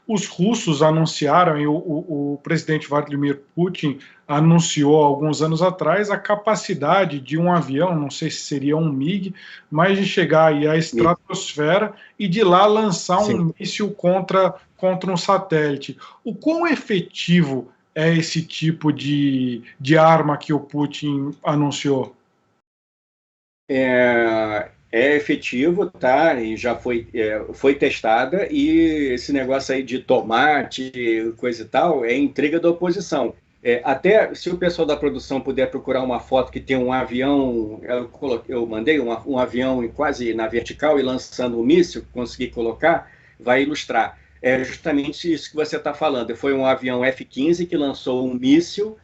os russos anunciaram, e o presidente Vladimir Putin anunciou alguns anos atrás a capacidade de um avião, não sei se seria um MiG, mas de chegar aí à estratosfera e de lá lançar um míssil contra um satélite. O quão efetivo é esse tipo de arma que o Putin anunciou? É efetivo, tá? E já foi testada, e esse negócio aí de tomate, coisa e tal, é intriga da oposição. Até se o pessoal da produção puder procurar uma foto que tem um avião, eu mandei um avião quase na vertical e lançando um míssil, consegui colocar, vai ilustrar. É justamente isso que você está falando. Foi um avião F-15 que lançou um míssil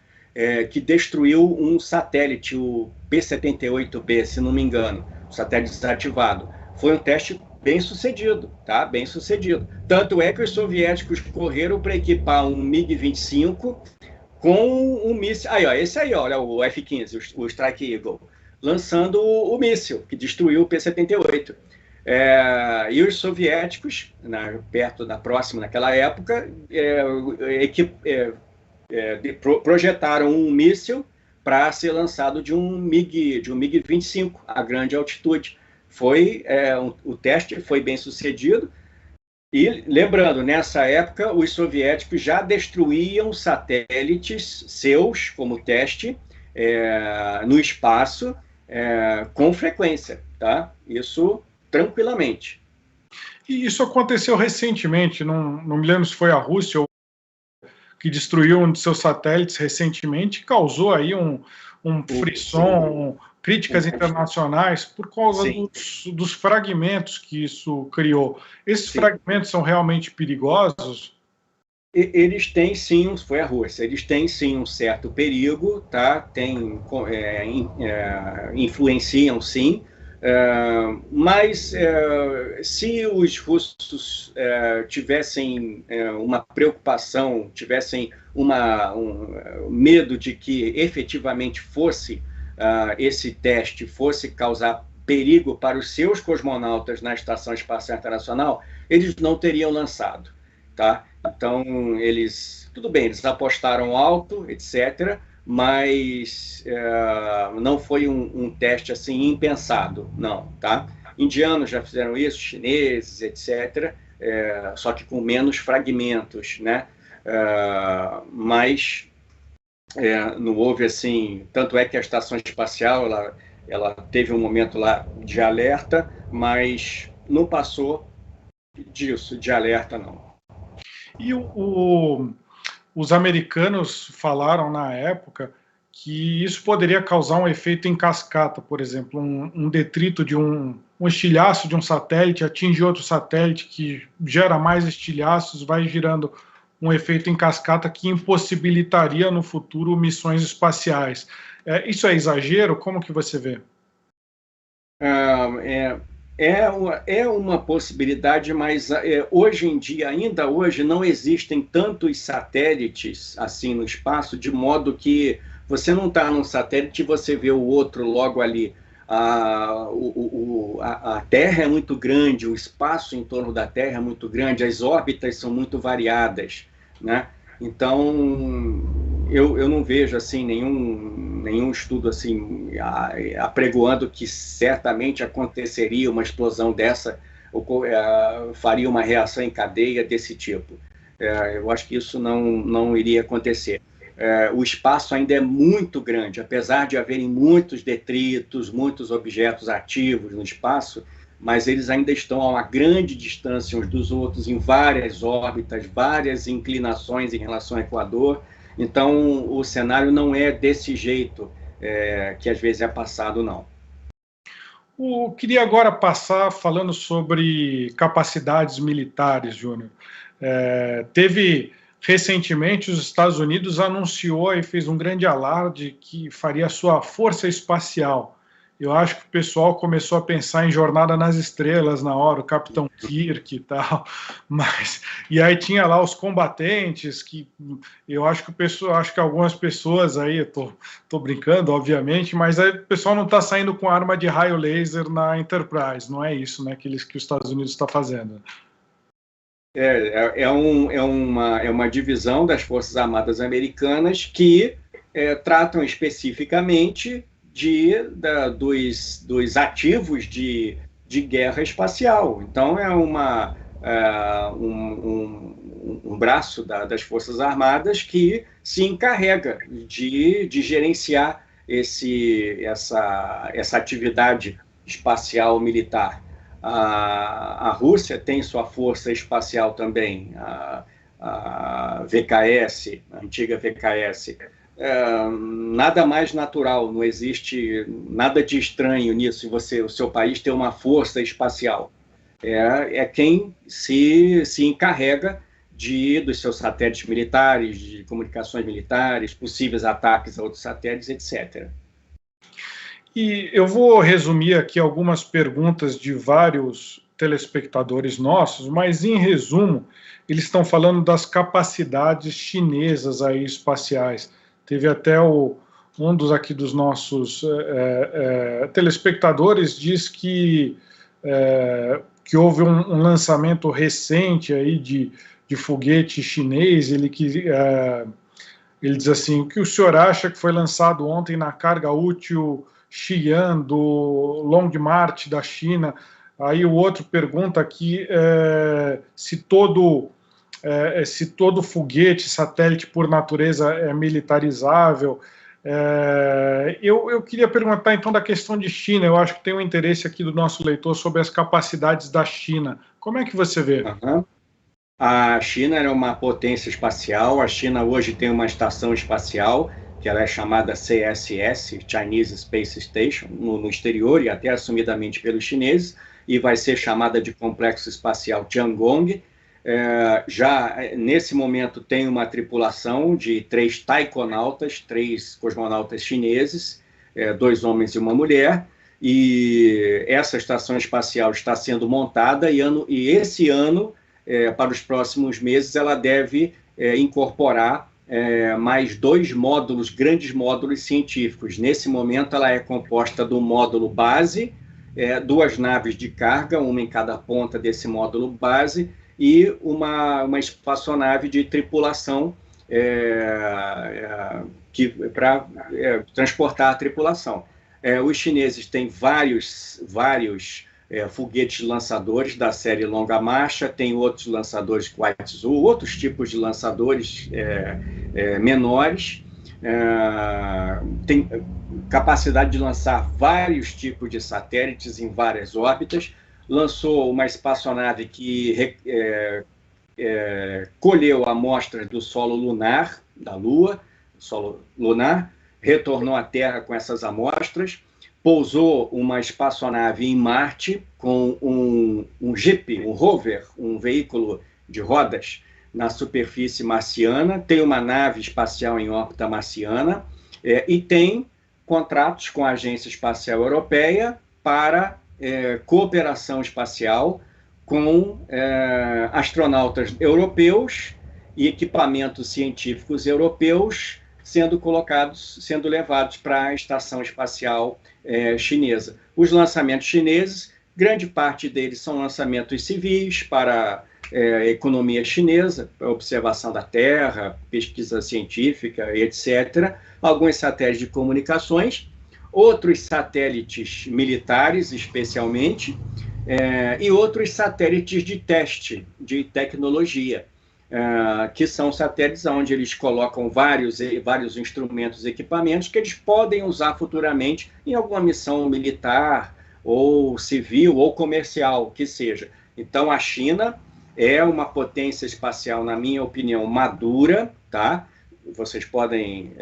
que destruiu um satélite, o P-78B, se não me engano, o satélite desativado. Foi um teste bem sucedido, tá? Bem sucedido. Tanto é que os soviéticos correram para equipar um MiG-25 com um míssil. Aí, ó, esse aí, olha, o F-15, o Strike Eagle, lançando o míssil que destruiu o P-78. E os soviéticos, próximo naquela época, projetaram um míssil para ser lançado de um MiG-25 a grande altitude. O teste foi bem sucedido. E, lembrando, nessa época, os soviéticos já destruíam satélites seus, como teste, no espaço, com frequência, tá? Isso tranquilamente. E isso aconteceu recentemente, não me lembro se foi a Rússia ou que destruiu um de seus satélites recentemente, causou aí um frisson, críticas internacionais por causa dos fragmentos que isso criou. Esses fragmentos são realmente perigosos? Eles têm sim, foi a Rússia, eles têm sim um certo perigo, tá? Influenciam sim, mas se os russos tivessem uma preocupação, tivessem um medo de que efetivamente esse teste fosse causar perigo para os seus cosmonautas na Estação Espacial Internacional, eles não teriam lançado, tá? Então, tudo bem, eles apostaram alto, etc., mas não foi um teste assim impensado, não, tá? Indianos já fizeram isso, chineses, etc., só que com menos fragmentos, né? Mas não houve assim, tanto é que a estação espacial ela teve um momento lá de alerta, mas não passou disso, de alerta não. E os americanos falaram na época que isso poderia causar um efeito em cascata, por exemplo, um detrito de um estilhaço de um satélite atinge outro satélite que gera mais estilhaços, vai girando um efeito em cascata que impossibilitaria no futuro missões espaciais. Isso é exagero? Como que você vê? É uma possibilidade, mas hoje em dia, ainda hoje, não existem tantos satélites assim no espaço, de modo que você não está num satélite e você vê o outro logo ali. A Terra é muito grande, o espaço em torno da Terra é muito grande, as órbitas são muito variadas, né? Então, eu não vejo assim nenhum estudo assim apregoando que certamente aconteceria uma explosão dessa, faria uma reação em cadeia desse tipo. Eu acho que isso não iria acontecer. O espaço ainda é muito grande, apesar de haverem muitos detritos, muitos objetos ativos no espaço, mas eles ainda estão a uma grande distância uns dos outros, em várias órbitas, várias inclinações em relação ao Equador. Então, o cenário não é desse jeito que às vezes é passado, não. Eu queria agora passar falando sobre capacidades militares, Júnior. Teve recentemente os Estados Unidos anunciou e fez um grande alarde que faria a sua força espacial. Eu acho que o pessoal começou a pensar em Jornada nas Estrelas na hora, o Capitão Kirk e tal, e aí tinha lá os combatentes, que eu acho que algumas pessoas aí, eu tô brincando, obviamente, mas aí o pessoal não está saindo com arma de raio laser na Enterprise, não é isso, né, que os Estados Unidos está fazendo. É uma divisão das Forças Armadas Americanas que tratam especificamente dos ativos de guerra espacial. Então, é um braço das Forças Armadas que se encarrega de gerenciar essa atividade espacial militar. A Rússia tem sua força espacial também, a VKS, a antiga VKS. Nada mais natural, não existe nada de estranho nisso, o seu país ter uma força espacial. É quem se encarrega dos seus satélites militares, de comunicações militares, possíveis ataques a outros satélites, etc. E eu vou resumir aqui algumas perguntas de vários telespectadores nossos, mas em resumo, eles estão falando das capacidades chinesas aí espaciais. Teve até um dos nossos telespectadores diz que houve um lançamento recente aí de foguete chinês. Ele diz assim: o que o senhor acha que foi lançado ontem na carga útil Xi'an, do Long March da China? Aí o outro pergunta aqui se todo foguete, satélite por natureza é militarizável. Eu queria perguntar então da questão de China. Eu acho que tem um interesse aqui do nosso leitor sobre as capacidades da China. Como é que você vê? A China era uma potência espacial. A China hoje tem uma estação espacial que ela é chamada CSS, Chinese Space Station, no exterior e até assumidamente pelos chineses, e vai ser chamada de Complexo Espacial Tiangong. Já nesse momento tem uma tripulação de 3 taikonautas, 3 cosmonautas chineses, 2 homens e uma mulher, e essa estação espacial está sendo montada e esse ano, para os próximos meses, ela deve incorporar mais 2 módulos, grandes módulos científicos. Nesse momento, ela é composta do módulo base, 2 naves de carga, uma em cada ponta desse módulo base, e uma espaçonave de tripulação para transportar a tripulação. Os chineses têm vários foguetes lançadores da série Longa Marcha, tem outros lançadores Kuaizhou, outros tipos de lançadores menores, tem capacidade de lançar vários tipos de satélites em várias órbitas. Lançou uma espaçonave que colheu amostras do solo lunar, da Lua, solo lunar, retornou à Terra com essas amostras, pousou uma espaçonave em Marte com um JIP, um rover, um veículo de rodas na superfície marciana, tem uma nave espacial em órbita marciana e tem contratos com a Agência Espacial Europeia para cooperação espacial com astronautas europeus e equipamentos científicos europeus sendo levados para a estação espacial chinesa. Os lançamentos chineses, grande parte deles são lançamentos civis para a economia chinesa, observação da Terra, pesquisa científica, etc. Alguns satélites de comunicações, outros satélites militares, especialmente, e outros satélites de teste, de tecnologia, que são satélites onde eles colocam vários instrumentos e equipamentos que eles podem usar futuramente em alguma missão militar, ou civil, ou comercial, que seja. Então, a China é uma potência espacial, na minha opinião, madura, tá? Vocês podem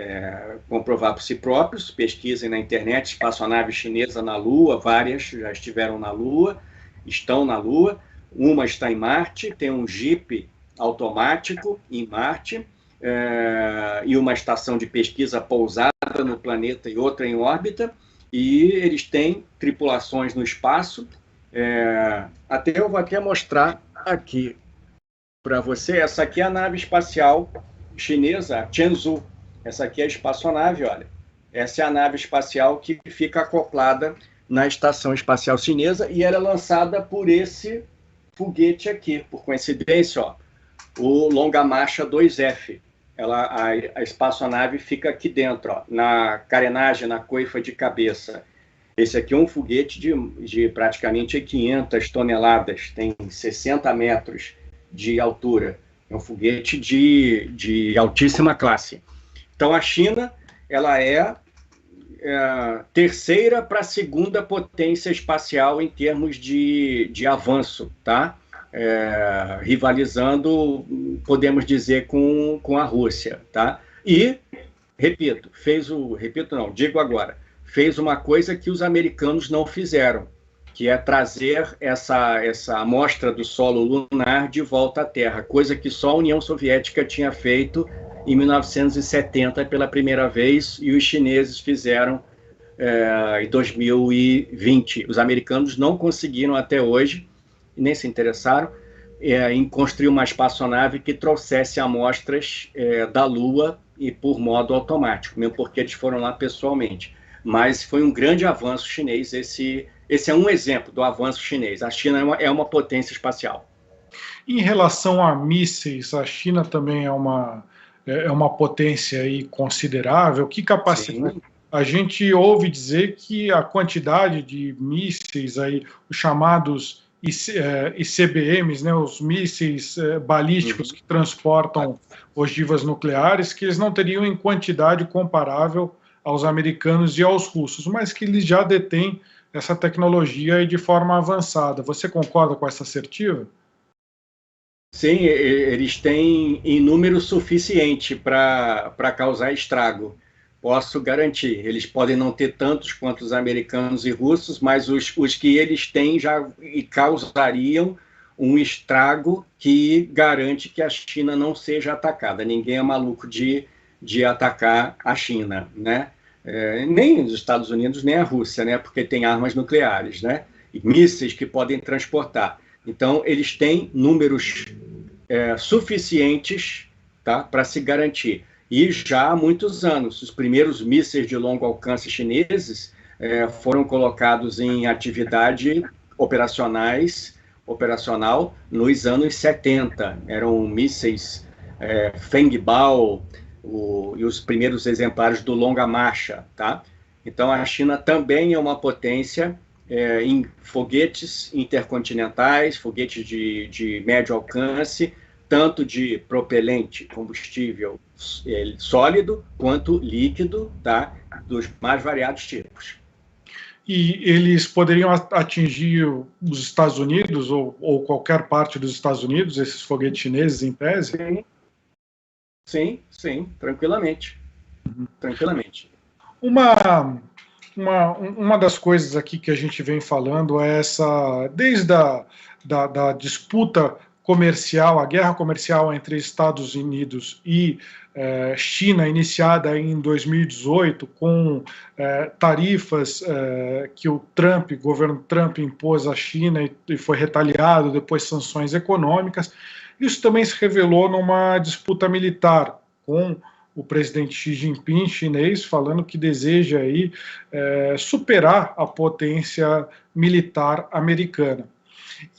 comprovar por si próprios, pesquisem na internet, espaçonave chinesa na Lua, várias já estiveram na Lua, estão na Lua, uma está em Marte, tem um Jeep automático em Marte, e uma estação de pesquisa pousada no planeta e outra em órbita, e eles têm tripulações no espaço. Eu vou até mostrar aqui para você. Essa aqui é a nave espacial chinesa, a Chenzhou. Essa aqui é a espaçonave, olha. Essa é a nave espacial que fica acoplada na estação espacial chinesa, e ela é lançada por esse foguete aqui, por coincidência, ó, o Longa Marcha 2F. A espaçonave fica aqui dentro, ó, na carenagem, na coifa de cabeça. Esse aqui é um foguete de praticamente 500 toneladas, tem 60 metros de altura. É um foguete de altíssima classe. Então, a China ela é terceira para a segunda potência espacial em termos de avanço, tá? Rivalizando, podemos dizer, com a Rússia, tá? E, fez uma coisa que os americanos não fizeram, que é trazer essa amostra do solo lunar de volta à Terra, coisa que só a União Soviética tinha feito em 1970 pela primeira vez, e os chineses fizeram em 2020. Os americanos não conseguiram até hoje, nem se interessaram em construir uma espaçonave que trouxesse amostras da Lua e por modo automático, mesmo porque eles foram lá pessoalmente. Mas foi um grande avanço chinês. Esse é um exemplo do avanço chinês. A China é uma potência espacial. Em relação a mísseis, a China também é uma potência aí considerável. Que capacidade? Sim. A gente ouve dizer que a quantidade de mísseis aí, os chamados ICBMs, né, os mísseis balísticos que transportam ogivas nucleares, que eles não teriam em quantidade comparável aos americanos e aos russos, mas que eles já detêm essa tecnologia de forma avançada. Você concorda com essa assertiva? Sim, eles têm em número suficiente para causar estrago. Posso garantir. Eles podem não ter tantos quanto os americanos e russos, mas os que eles têm já causariam um estrago que garante que a China não seja atacada. Ninguém é maluco de atacar a China, né? Nem os Estados Unidos, nem a Rússia, né? Porque tem armas nucleares, né? E mísseis que podem transportar. Então, eles têm números suficientes, tá, para se garantir. E já há muitos anos, os primeiros mísseis de longo alcance chineses foram colocados em atividade operacional nos anos 70. Eram mísseis Fengbao e os primeiros exemplares do Longa Marcha, tá? Então, a China também é uma potência em foguetes intercontinentais, foguetes de médio alcance, tanto de propelente, combustível sólido, quanto líquido, tá? Dos mais variados tipos. E eles poderiam atingir os Estados Unidos ou qualquer parte dos Estados Unidos, esses foguetes chineses, em tese? Sim, tranquilamente. Tranquilamente. Uma das coisas aqui que a gente vem falando é desde a disputa comercial, a guerra comercial entre Estados Unidos e China, iniciada em 2018, com tarifas que o governo Trump impôs à China e foi retaliado, depois sanções econômicas. Isso também se revelou numa disputa militar com o presidente Xi Jinping chinês, falando que deseja aí, superar a potência militar americana.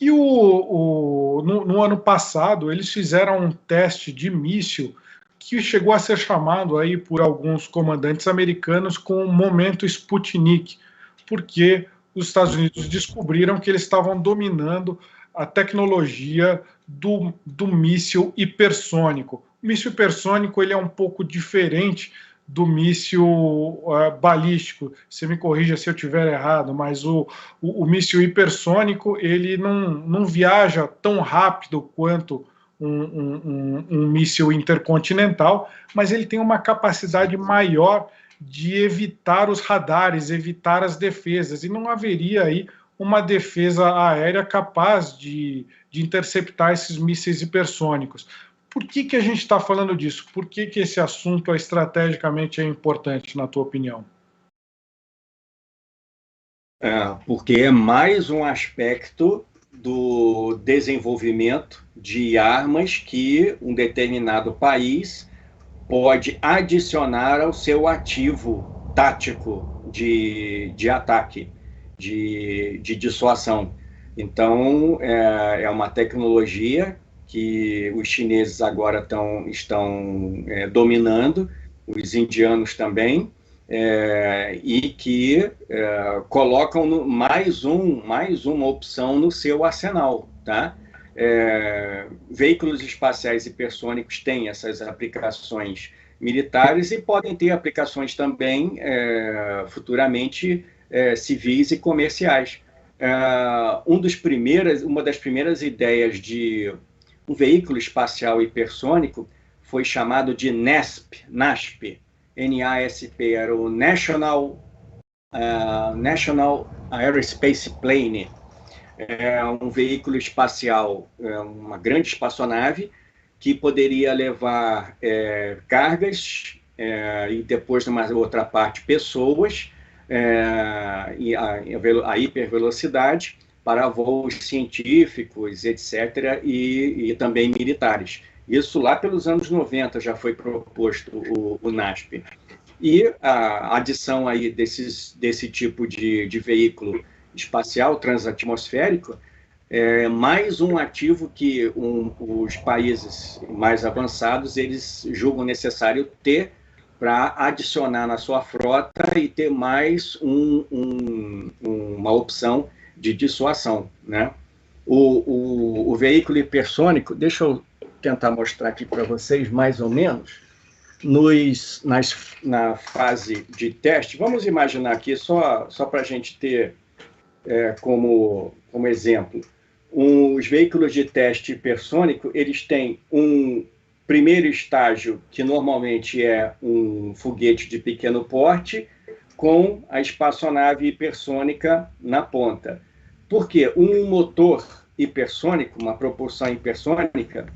E no ano passado, eles fizeram um teste de míssil que chegou a ser chamado aí por alguns comandantes americanos com o momento Sputnik, porque os Estados Unidos descobriram que eles estavam dominando a tecnologia do míssil hipersônico. O míssil hipersônico ele é um pouco diferente do míssil balístico. Você me corrija se eu estiver errado, mas o míssil hipersônico ele não viaja tão rápido quanto um míssil intercontinental, mas ele tem uma capacidade maior de evitar os radares, evitar as defesas, e não haveria aí uma defesa aérea capaz de interceptar esses mísseis hipersônicos. Por que a gente está falando disso? Por que esse assunto estrategicamente é importante, na tua opinião? Porque é mais um aspecto do desenvolvimento de armas que um determinado país pode adicionar ao seu ativo tático de ataque, de dissuasão. Então, é uma tecnologia que os chineses agora estão dominando, os indianos também, e que colocam mais uma opção no seu arsenal, tá? Veículos espaciais hipersônicos têm essas aplicações militares e podem ter aplicações também futuramente civis e comerciais. Uma das primeiras ideias de um veículo espacial hipersônico foi chamado de NASP, N-A-S-P, era o National Aerospace Plane. É um veículo espacial, uma grande espaçonave que poderia levar cargas e depois, numa outra parte, pessoas e a hipervelocidade para voos científicos, etc., e também militares. Isso lá pelos anos 90 já foi proposto o NASP. E a adição aí desse tipo de veículo espacial transatmosférico é mais um ativo que os países mais avançados eles julgam necessário ter para adicionar na sua frota e ter mais uma opção de dissuasão, né? O veículo hipersônico, deixa eu tentar mostrar aqui para vocês mais ou menos, na fase de teste. Vamos imaginar aqui, só para a gente ter como exemplo, os veículos de teste hipersônico, eles têm um primeiro estágio, que normalmente é um foguete de pequeno porte, com a espaçonave hipersônica na ponta. Por quê? Um motor hipersônico, uma propulsão hipersônica,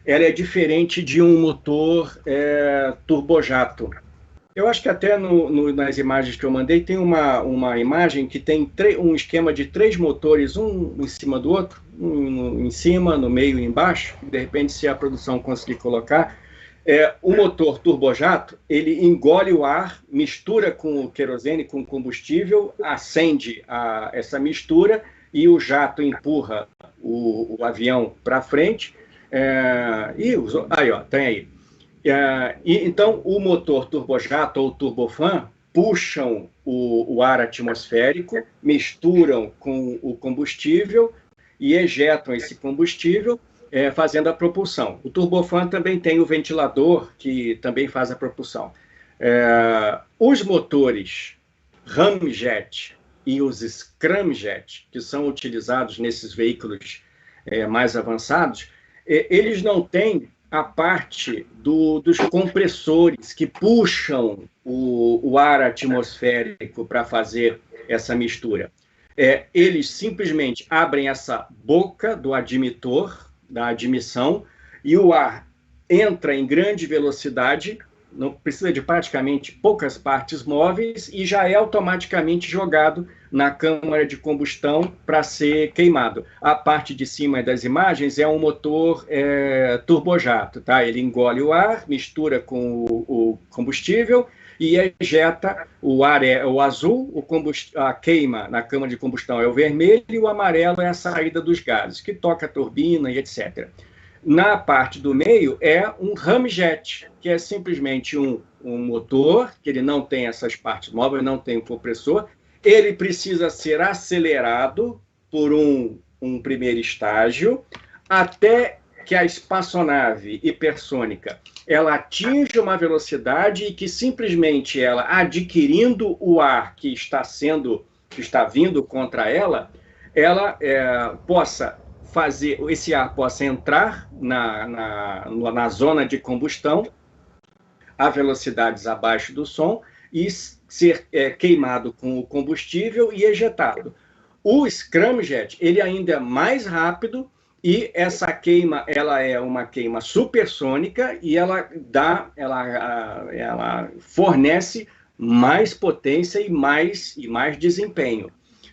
ela é diferente de um motor turbojato. Eu acho que até nas imagens que eu mandei tem uma imagem que tem um esquema de 3 motores, um em cima do outro, um em cima, no meio e embaixo. De repente, se a produção conseguir colocar, o motor turbojato, ele engole o ar, mistura com o querosene, com o combustível, acende essa mistura e o jato empurra o avião para frente. Aí, ó, tem aí. Então, o motor turbojato ou turbofan puxam o ar atmosférico, misturam com o combustível e ejetam esse combustível, fazendo a propulsão. O turbofan também tem o ventilador, que também faz a propulsão. Os motores ramjet e os scramjet, que são utilizados nesses veículos mais avançados, eles não têm a parte dos compressores que puxam o ar atmosférico para fazer essa mistura. Eles simplesmente abrem essa boca do admitor, da admissão, e o ar entra em grande velocidade, não precisa de praticamente poucas partes móveis, e já é automaticamente jogado na câmara de combustão para ser queimado. A parte de cima das imagens é um motor turbojato, tá? Ele engole o ar, mistura com o combustível e ejeta o ar é o azul, a queima na câmara de combustão é o vermelho e o amarelo é a saída dos gases, que toca a turbina e etc. Na parte do meio é um ramjet, que é simplesmente um motor, que ele não tem essas partes móveis, não tem um compressor, ele precisa ser acelerado por um primeiro estágio, até que a espaçonave hipersônica ela atinja uma velocidade e que simplesmente ela, adquirindo o ar que está vindo contra ela possa fazer, esse ar possa entrar na zona de combustão a velocidades abaixo do som e ser queimado com o combustível e ejetado. O scramjet, ele ainda é mais rápido e essa queima, ela é uma queima supersônica e ela fornece mais potência e mais desempenho.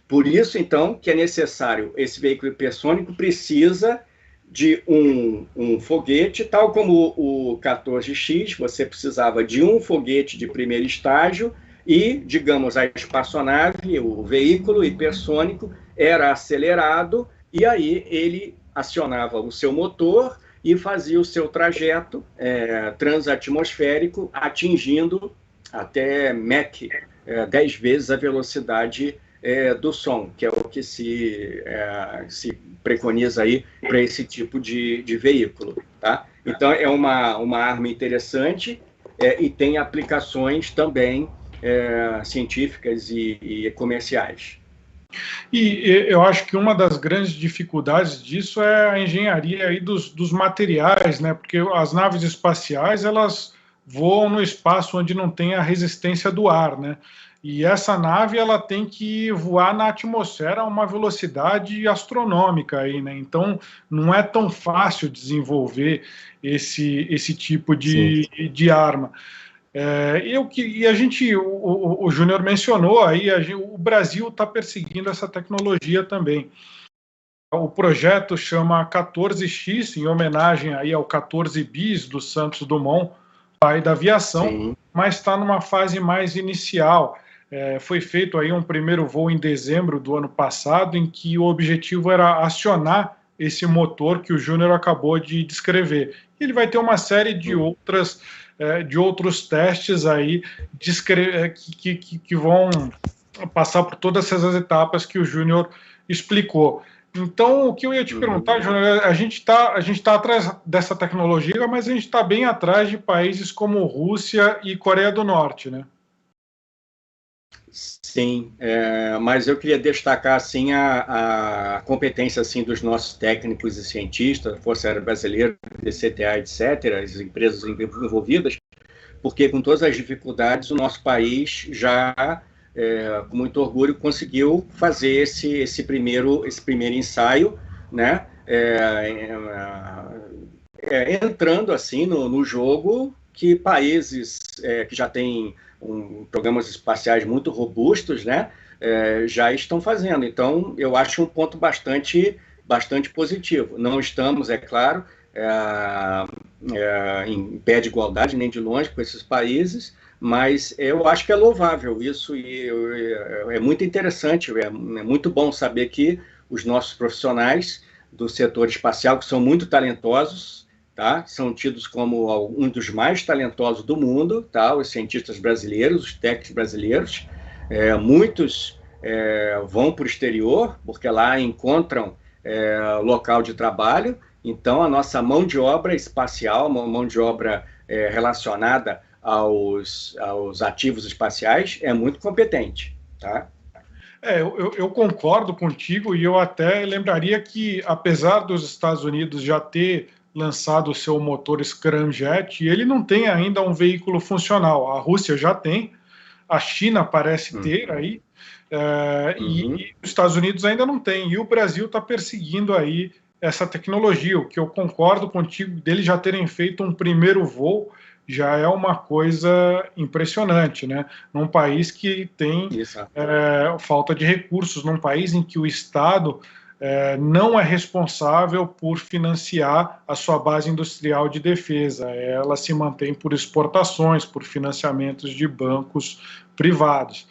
Por isso, então, que é necessário, esse veículo hipersônico precisa de um foguete, tal como o 14X, você precisava de um foguete de primeiro estágio e, digamos, a espaçonave, o veículo hipersônico, era acelerado e aí ele acionava o seu motor e fazia o seu trajeto transatmosférico, atingindo até Mach 10 vezes a velocidade do som, que é o que se preconiza aí para esse tipo de veículo, tá? Então, é uma arma interessante e tem aplicações também científicas e comerciais. E eu acho que uma das grandes dificuldades disso é a engenharia aí dos materiais, né? Porque as naves espaciais, elas voam no espaço onde não tem a resistência do ar, né? E essa nave, ela tem que voar na atmosfera a uma velocidade astronômica aí, né? Então, não é tão fácil desenvolver esse tipo de arma. O Júnior mencionou aí, o Brasil está perseguindo essa tecnologia também. O projeto chama 14X, em homenagem aí ao 14 bis do Santos Dumont, pai da aviação, sim, mas está numa fase mais inicial. Foi feito aí um primeiro voo em dezembro do ano passado, em que o objetivo era acionar esse motor que o Júnior acabou de descrever. Ele vai ter uma série de outros testes aí que vão passar por todas essas etapas que o Júnior explicou. Então, o que eu ia te perguntar, Júnior, a gente tá atrás dessa tecnologia, mas a gente está bem atrás de países como Rússia e Coreia do Norte, né? Sim, mas eu queria destacar assim, a competência assim, dos nossos técnicos e cientistas, Força Aérea Brasileira, DCTA, etc., as empresas envolvidas, porque com todas as dificuldades o nosso país já, com muito orgulho, conseguiu fazer esse primeiro ensaio, né? Entrando assim no jogo que países que já têm programas espaciais muito robustos, né, já estão fazendo. Então, eu acho um ponto bastante positivo. Não estamos, é claro, em pé de igualdade, nem de longe, com esses países, mas eu acho que é louvável isso e é muito interessante, é muito bom saber que os nossos profissionais do setor espacial, que são muito talentosos, tá? São tidos como um dos mais talentosos do mundo, tá? Os cientistas brasileiros, os técnicos brasileiros, muitos vão para o exterior, porque lá encontram local de trabalho. Então, a nossa mão de obra espacial, uma mão de obra relacionada aos ativos espaciais, é muito competente, tá? Eu concordo contigo e eu até lembraria que, apesar dos Estados Unidos já ter lançado o seu motor scramjet, ele não tem ainda um veículo funcional. A Rússia já tem, a China parece ter aí, e os Estados Unidos ainda não tem. E o Brasil está perseguindo aí essa tecnologia, o que eu concordo contigo dele já terem feito um primeiro voo já é uma coisa impressionante, né? Num país que tem falta de recursos, num país em que o Estado não é responsável por financiar a sua base industrial de defesa. Ela se mantém por exportações, por financiamentos de bancos privados.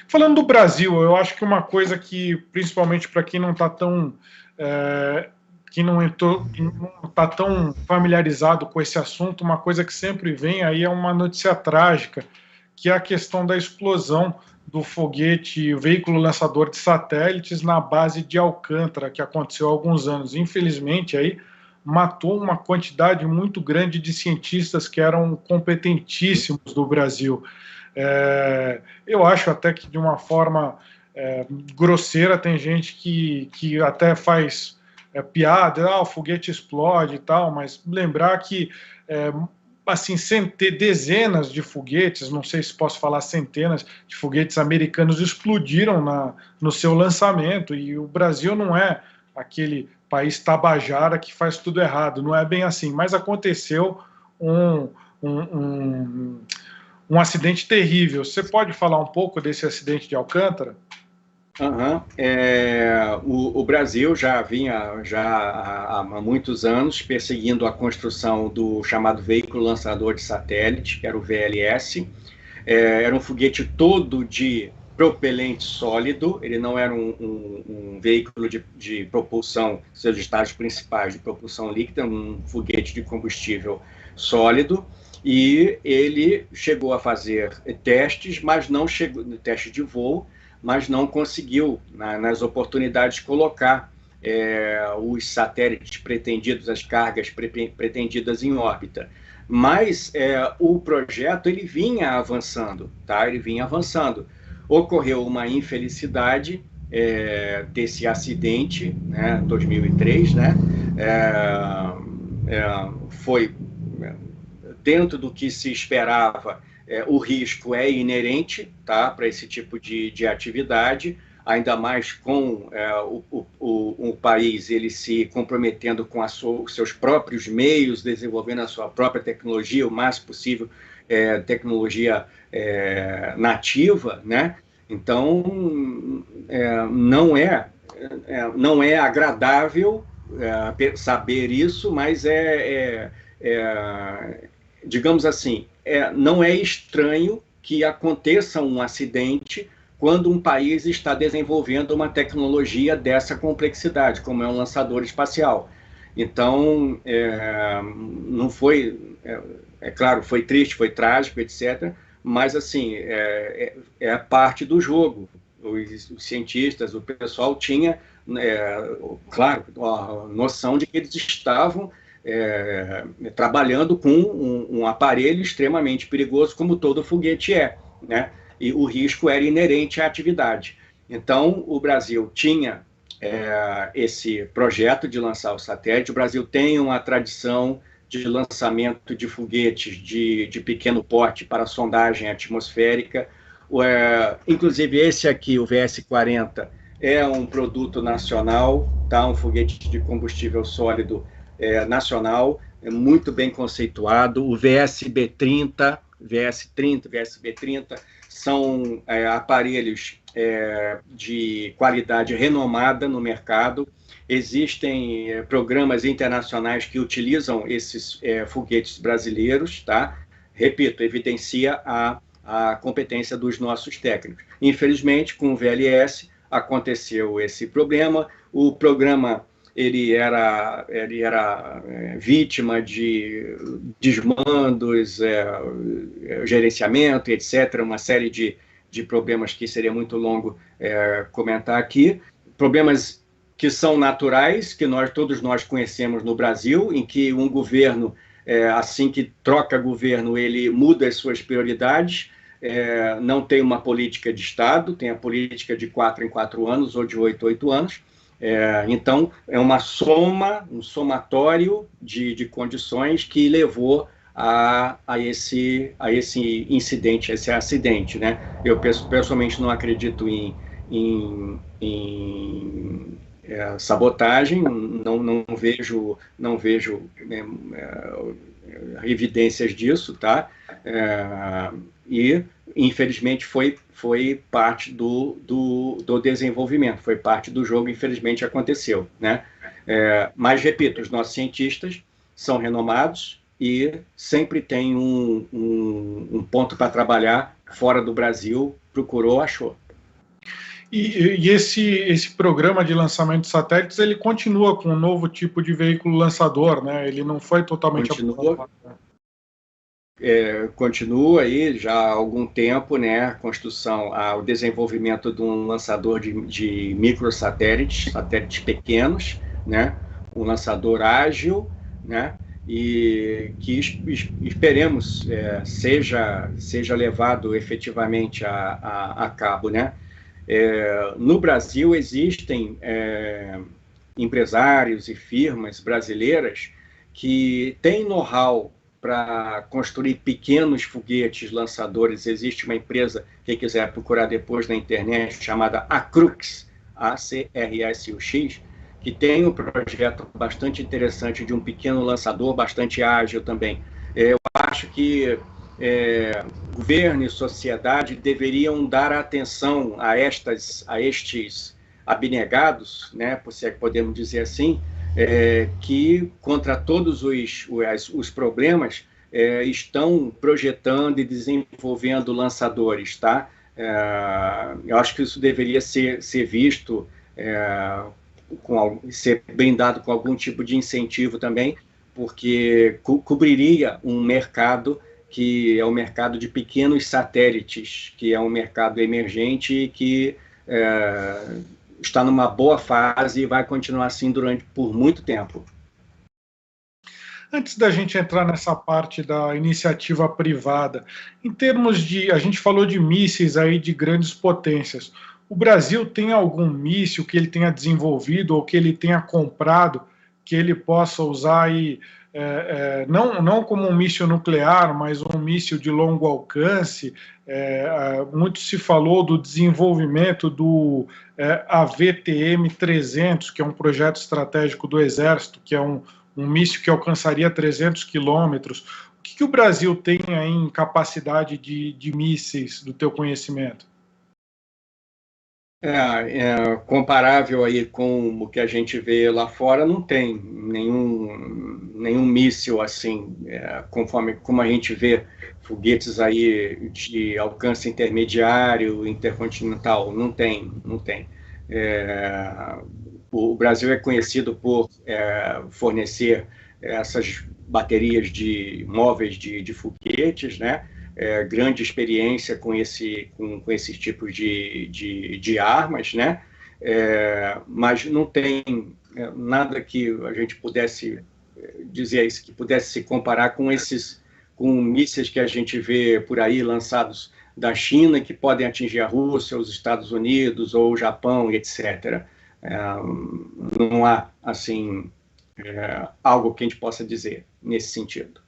Falando do Brasil, eu acho que uma coisa que, principalmente para quem não está tão que não está tão familiarizado com esse assunto, uma coisa que sempre vem aí é uma notícia trágica, que é a questão da explosão do foguete, o veículo lançador de satélites na base de Alcântara, que aconteceu há alguns anos. Infelizmente, aí matou uma quantidade muito grande de cientistas que eram competentíssimos do Brasil. Eu acho até que de uma forma grosseira, tem gente que até faz piada, o foguete explode e tal, mas lembrar que assim, dezenas de foguetes, não sei se posso falar centenas de foguetes americanos explodiram no seu lançamento, e o Brasil não é aquele país tabajara que faz tudo errado, não é bem assim, mas aconteceu um acidente terrível. Você pode falar um pouco desse acidente de Alcântara? O Brasil já vinha há muitos anos perseguindo a construção do chamado veículo lançador de satélite, que era o VLS. Era um foguete todo de propelente sólido, ele não era um veículo de propulsão, seus estágios principais de propulsão líquida, um foguete de combustível sólido, e ele chegou a fazer testes, mas não chegou, testes de voo, mas não conseguiu, nas oportunidades, colocar os satélites pretendidos, as cargas pretendidas em órbita. Mas o projeto ele vinha avançando, tá? Ele vinha avançando. Ocorreu uma infelicidade desse acidente, né, 2003, né? Foi dentro do que se esperava. O risco é inerente, tá, para esse tipo de atividade, ainda mais com o país ele se comprometendo com os seus próprios meios, desenvolvendo a sua própria tecnologia, o mais possível tecnologia nativa, né? Então, não é agradável saber isso, mas digamos assim, não é estranho que aconteça um acidente quando um país está desenvolvendo uma tecnologia dessa complexidade, como é um lançador espacial. Então, não foi... claro, foi triste, foi trágico, etc., mas, assim, é parte do jogo. Os cientistas, o pessoal tinha, claro, a noção de que eles estavam trabalhando com um aparelho extremamente perigoso, como todo foguete né? E o risco era inerente à atividade. Então, o Brasil tinha esse projeto de lançar o satélite. O Brasil tem uma tradição de lançamento de foguetes de pequeno porte para sondagem atmosférica. Inclusive, esse aqui, o VS-40, é um produto nacional, tá? Um foguete de combustível sólido nacional, muito bem conceituado. O VSB-30, VSB-30 são aparelhos de qualidade renomada no mercado. Existem programas internacionais que utilizam esses foguetes brasileiros, tá? Repito, evidencia a competência dos nossos técnicos. Infelizmente, com o VLS aconteceu esse problema. O programa ele era vítima de desmandos, gerenciamento, etc., uma série de problemas que seria muito longo comentar aqui. Problemas que são naturais, que todos nós conhecemos no Brasil, em que um governo, assim que troca governo, ele muda as suas prioridades, não tem uma política de Estado, tem a política de 4 em 4 anos ou de 8 em 8 anos. Então, é um somatório de condições que levou a esse incidente, a esse acidente, né? Eu pessoalmente não acredito em sabotagem, não vejo evidências disso, tá? E, infelizmente, foi parte do desenvolvimento, foi parte do jogo, infelizmente aconteceu, né? Mas, repito, os nossos cientistas são renomados e sempre tem um ponto para trabalhar fora do Brasil, procurou, achou. E esse programa de lançamento de satélites, ele continua com um novo tipo de veículo lançador, né? Ele não foi totalmente... Continua aí já há algum tempo, né, a construção, o desenvolvimento de um lançador de microsatélites, satélites pequenos, né, um lançador ágil, né, e que esperemos seja levado efetivamente a cabo, né. No Brasil existem empresários e firmas brasileiras que têm know-how para construir pequenos foguetes lançadores. Existe uma empresa, quem quiser procurar depois na internet, chamada Acrux, ACRSUX, que tem um projeto bastante interessante de um pequeno lançador, bastante ágil também. Eu acho que governo e sociedade deveriam dar atenção a estes abnegados, né, se é que podemos dizer assim, que, contra todos os problemas, estão projetando e desenvolvendo lançadores, tá? Eu acho que isso deveria ser visto, ser brindado com algum tipo de incentivo também, porque cobriria um mercado que é o mercado de pequenos satélites, que é um mercado emergente e que está numa boa fase e vai continuar assim por muito tempo. Antes da gente entrar nessa parte da iniciativa privada, em termos a gente falou de mísseis aí de grandes potências. O Brasil tem algum míssil que ele tenha desenvolvido ou que ele tenha comprado que ele possa usar aí, não como um míssil nuclear, mas um míssil de longo alcance? Muito se falou do desenvolvimento do AVTM-300, que é um projeto estratégico do Exército, que é um míssil que alcançaria 300 quilômetros. O que o Brasil tem aí em capacidade de mísseis, do teu conhecimento? Comparável aí com o que a gente vê lá fora, não tem nenhum míssil assim, como a gente vê foguetes aí de alcance intermediário, intercontinental, não tem. O Brasil é conhecido por fornecer essas baterias móveis de foguetes, né? Grande experiência com esses tipos de armas, né? Mas não tem nada que a gente pudesse dizer isso, que pudesse se comparar com mísseis que a gente vê por aí lançados da China, que podem atingir a Rússia, os Estados Unidos ou o Japão, etc. Não há, assim, algo que a gente possa dizer nesse sentido.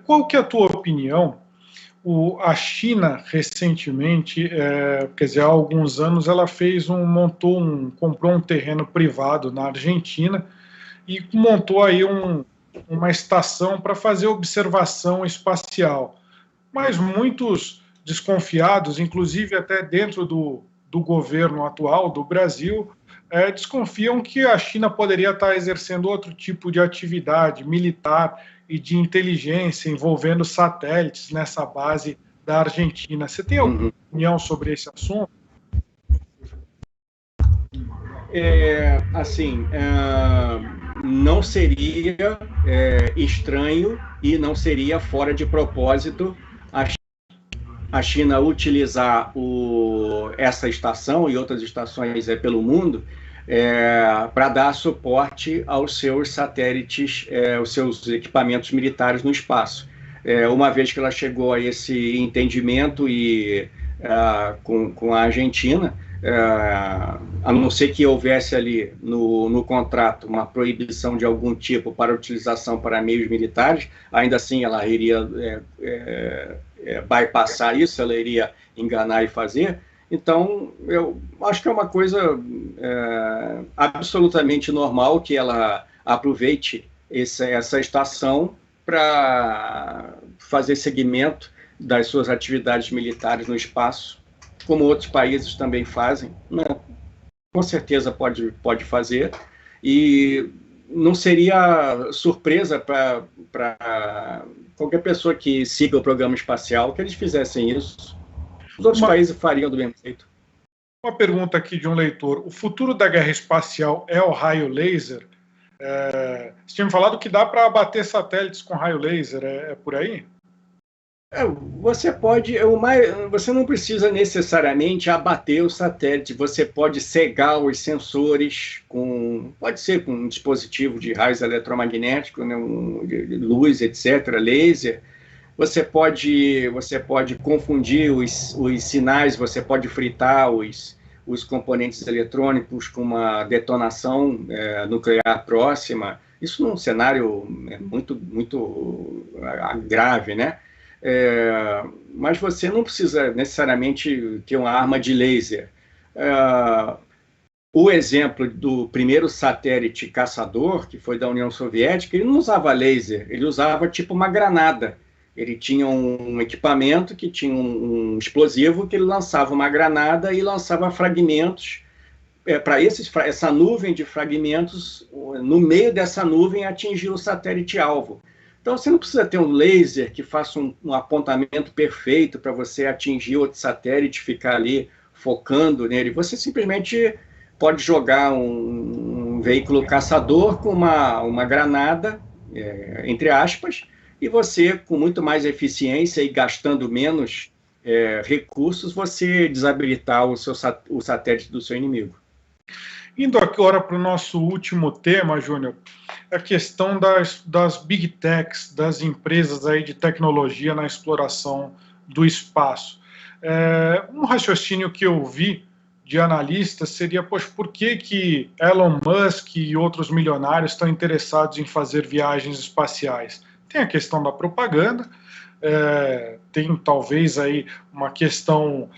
Qual que é a tua opinião? A China, recentemente, quer dizer, há alguns anos, ela comprou um terreno privado na Argentina e montou aí uma estação para fazer observação espacial. Mas muitos desconfiados, inclusive até dentro do governo atual do Brasil, desconfiam que a China poderia estar exercendo outro tipo de atividade militar e de inteligência envolvendo satélites nessa base da Argentina. Você tem alguma opinião sobre esse assunto? Não seria estranho e não seria fora de propósito a China utilizar essa estação e outras estações pelo mundo para dar suporte aos seus satélites, aos seus equipamentos militares no espaço. Uma vez que ela chegou a esse entendimento com a Argentina, a não ser que houvesse ali no contrato uma proibição de algum tipo para utilização para meios militares, ainda assim ela iria bypassar isso, ela iria enganar e fazer. Então, eu acho que é uma coisa absolutamente normal que ela aproveite essa estação para fazer seguimento das suas atividades militares no espaço, como outros países também fazem, né? Com certeza pode fazer, e não seria surpresa para qualquer pessoa que siga o programa espacial que eles fizessem isso. Os outros países fariam do mesmo jeito. Uma pergunta aqui de um leitor. O futuro da guerra espacial é o raio laser? Você tinha me falado que dá para abater satélites com raio laser, é por aí? Você não precisa necessariamente abater o satélite, você pode cegar os sensores pode ser com um dispositivo de raios eletromagnéticos, né, luz, etc., laser. Você pode confundir os sinais, você pode fritar os componentes eletrônicos com uma detonação nuclear próxima. Isso num cenário muito grave, né? Mas você não precisa necessariamente ter uma arma de laser. O exemplo do primeiro satélite caçador, que foi da União Soviética, ele não usava laser, ele usava tipo uma granada. Ele tinha um equipamento que tinha um explosivo que ele lançava uma granada e lançava fragmentos para essa nuvem de fragmentos, no meio dessa nuvem atingir o satélite-alvo. Então, você não precisa ter um laser que faça um apontamento perfeito para você atingir outro satélite, ficar ali focando nele. Você simplesmente pode jogar um veículo caçador com uma granada, entre aspas, e você, com muito mais eficiência e gastando menos recursos, você desabilitar o satélite do seu inimigo. Indo agora para o nosso último tema, Júnior, a questão das big techs, das empresas aí de tecnologia na exploração do espaço. Um raciocínio que eu vi de analistas seria, poxa, por que Elon Musk e outros milionários estão interessados em fazer viagens espaciais? Tem a questão da propaganda, tem talvez aí uma questão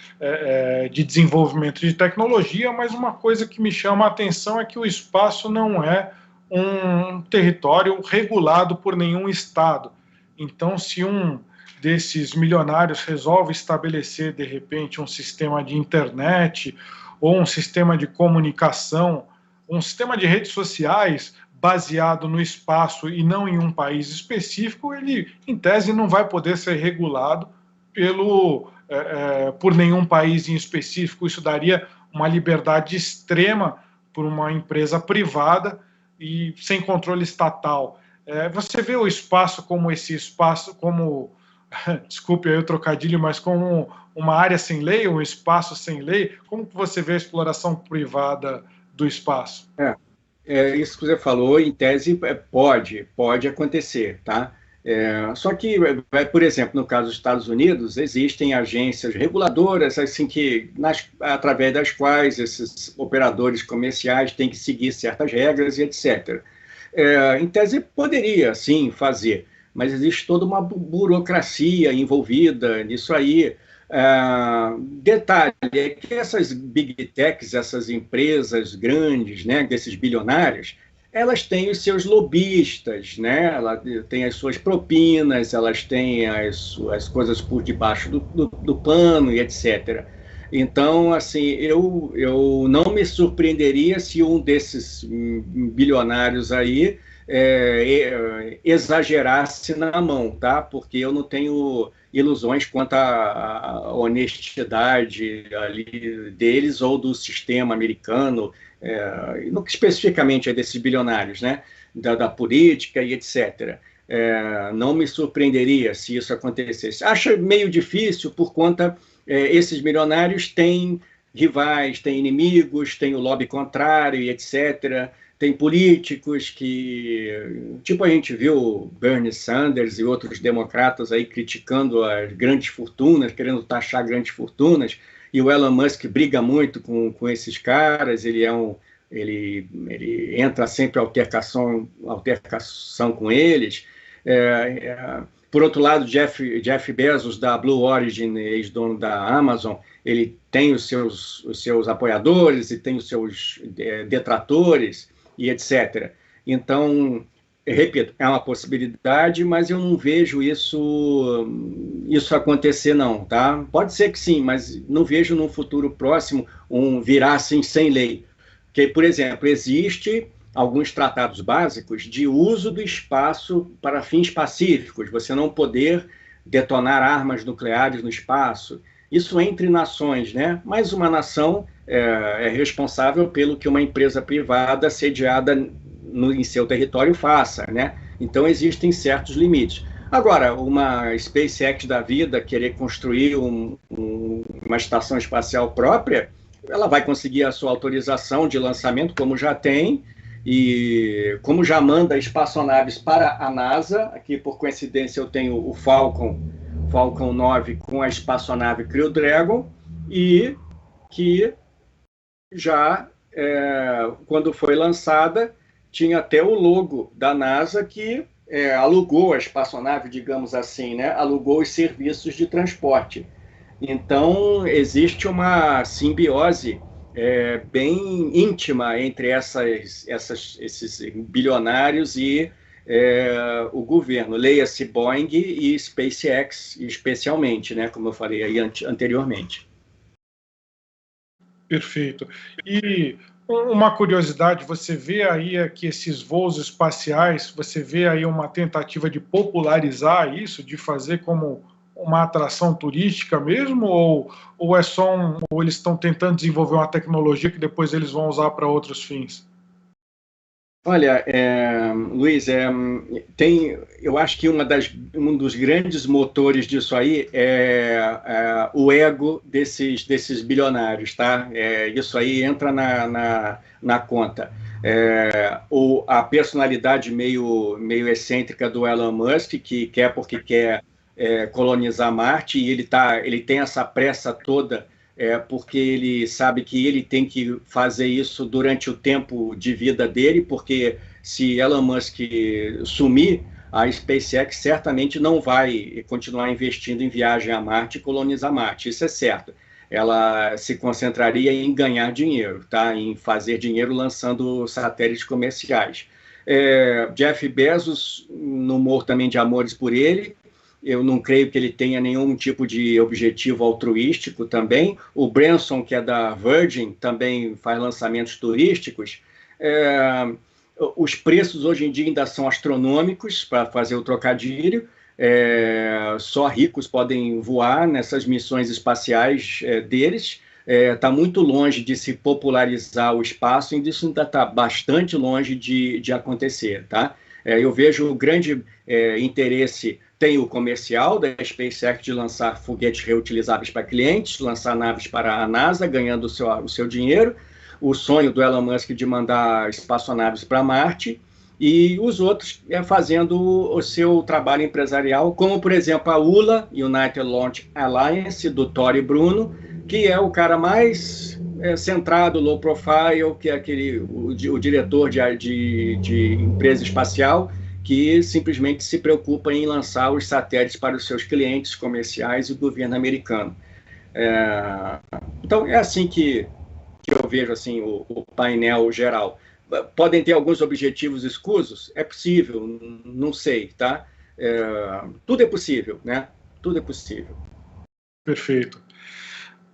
de desenvolvimento de tecnologia, mas uma coisa que me chama a atenção é que o espaço não é um território regulado por nenhum Estado. Então, se um desses milionários resolve estabelecer, de repente, um sistema de internet ou um sistema de comunicação, um sistema de redes sociais baseado no espaço e não em um país específico, ele, em tese, não vai poder ser regulado por nenhum país em específico. Isso daria uma liberdade extrema para uma empresa privada e sem controle estatal. Você vê o espaço como esse espaço, como, desculpe aí o trocadilho, mas como uma área sem lei, um espaço sem lei? Como que você vê a exploração privada do espaço? Isso que você falou, em tese, pode acontecer, tá? Só que, por exemplo, no caso dos Estados Unidos, existem agências reguladoras, assim, através das quais esses operadores comerciais têm que seguir certas regras e etc. Em tese, poderia, sim, fazer, mas existe toda uma burocracia envolvida nisso aí. Detalhe é que essas big techs, essas empresas grandes, né, desses bilionários, elas têm os seus lobistas, né? Elas têm as suas propinas, elas têm as coisas por debaixo do pano e etc. Então, assim, eu não me surpreenderia se um desses bilionários aí exagerasse na mão, tá? Porque eu não tenho ilusões quanto à honestidade ali deles ou do sistema americano, especificamente desses bilionários, né? Da política e etc. Não me surpreenderia se isso acontecesse. Acho meio difícil por conta esses milionários têm rivais, têm inimigos, têm o lobby contrário e etc. Tem políticos que, tipo, a gente viu Bernie Sanders e outros democratas aí criticando as grandes fortunas, querendo taxar grandes fortunas, e o Elon Musk briga muito com esses caras, ele entra sempre em altercação com eles. Por outro lado, Jeff Bezos, da Blue Origin, ex-dono da Amazon, ele tem os seus apoiadores e tem os seus detratores, e etc. Então, repito, é uma possibilidade, mas eu não vejo isso acontecer, não, tá? Pode ser que sim, mas não vejo no futuro próximo virar assim sem lei. Porque, por exemplo, existe alguns tratados básicos de uso do espaço para fins pacíficos, você não poder detonar armas nucleares no espaço. Isso entre nações, né? Mas uma nação é responsável pelo que uma empresa privada sediada em seu território faça, né? Então existem certos limites. Agora, uma SpaceX da vida querer construir uma estação espacial própria, ela vai conseguir a sua autorização de lançamento, como já tem, e como já manda espaçonaves para a NASA. Aqui, por coincidência, eu tenho o Falcon 9 com a espaçonave Crew Dragon, e que já, quando foi lançada, tinha até o logo da NASA que alugou a espaçonave, digamos assim, né? Alugou os serviços de transporte. Então, existe uma simbiose bem íntima entre esses bilionários e o governo. Leia-se Boeing e SpaceX, especialmente, né? Como eu falei aí anteriormente. Perfeito. E uma curiosidade, você vê aí que esses voos espaciais, você vê aí uma tentativa de popularizar isso, de fazer como uma atração turística mesmo, ou é só ou eles estão tentando desenvolver uma tecnologia que depois eles vão usar para outros fins? Olha, Luiz, eu acho que um dos grandes motores disso aí é o ego desses bilionários, tá? Isso aí entra na conta. A personalidade meio excêntrica do Elon Musk, que quer porque quer colonizar Marte, e ele tem essa pressa toda porque ele sabe que ele tem que fazer isso durante o tempo de vida dele, porque se Elon Musk sumir, a SpaceX certamente não vai continuar investindo em viagem a Marte e colonizar Marte, isso é certo. Ela se concentraria em ganhar dinheiro, tá? Em fazer dinheiro lançando satélites comerciais. Jeff Bezos, não morro também de amores por ele. Eu não creio que ele tenha nenhum tipo de objetivo altruístico também. O Branson, que é da Virgin, também faz lançamentos turísticos. Os preços hoje em dia ainda são astronômicos, para fazer o trocadilho. Só ricos podem voar nessas missões espaciais deles. Está muito longe de se popularizar o espaço, e isso ainda está bastante longe de acontecer, tá? Eu vejo o grande interesse. Tem o comercial da SpaceX de lançar foguetes reutilizáveis para clientes, lançar naves para a NASA, ganhando o seu dinheiro. O sonho do Elon Musk de mandar espaçonaves para Marte. E os outros fazendo o seu trabalho empresarial, como, por exemplo, a ULA, United Launch Alliance, do Tory Bruno, que é o cara mais centrado, low profile, que é o diretor de empresa espacial, que simplesmente se preocupa em lançar os satélites para os seus clientes comerciais e o governo americano. Então, é assim que eu vejo assim, o painel geral. Podem ter alguns objetivos escusos? É possível, não sei, tá? Tudo é possível, né? Tudo é possível. Perfeito.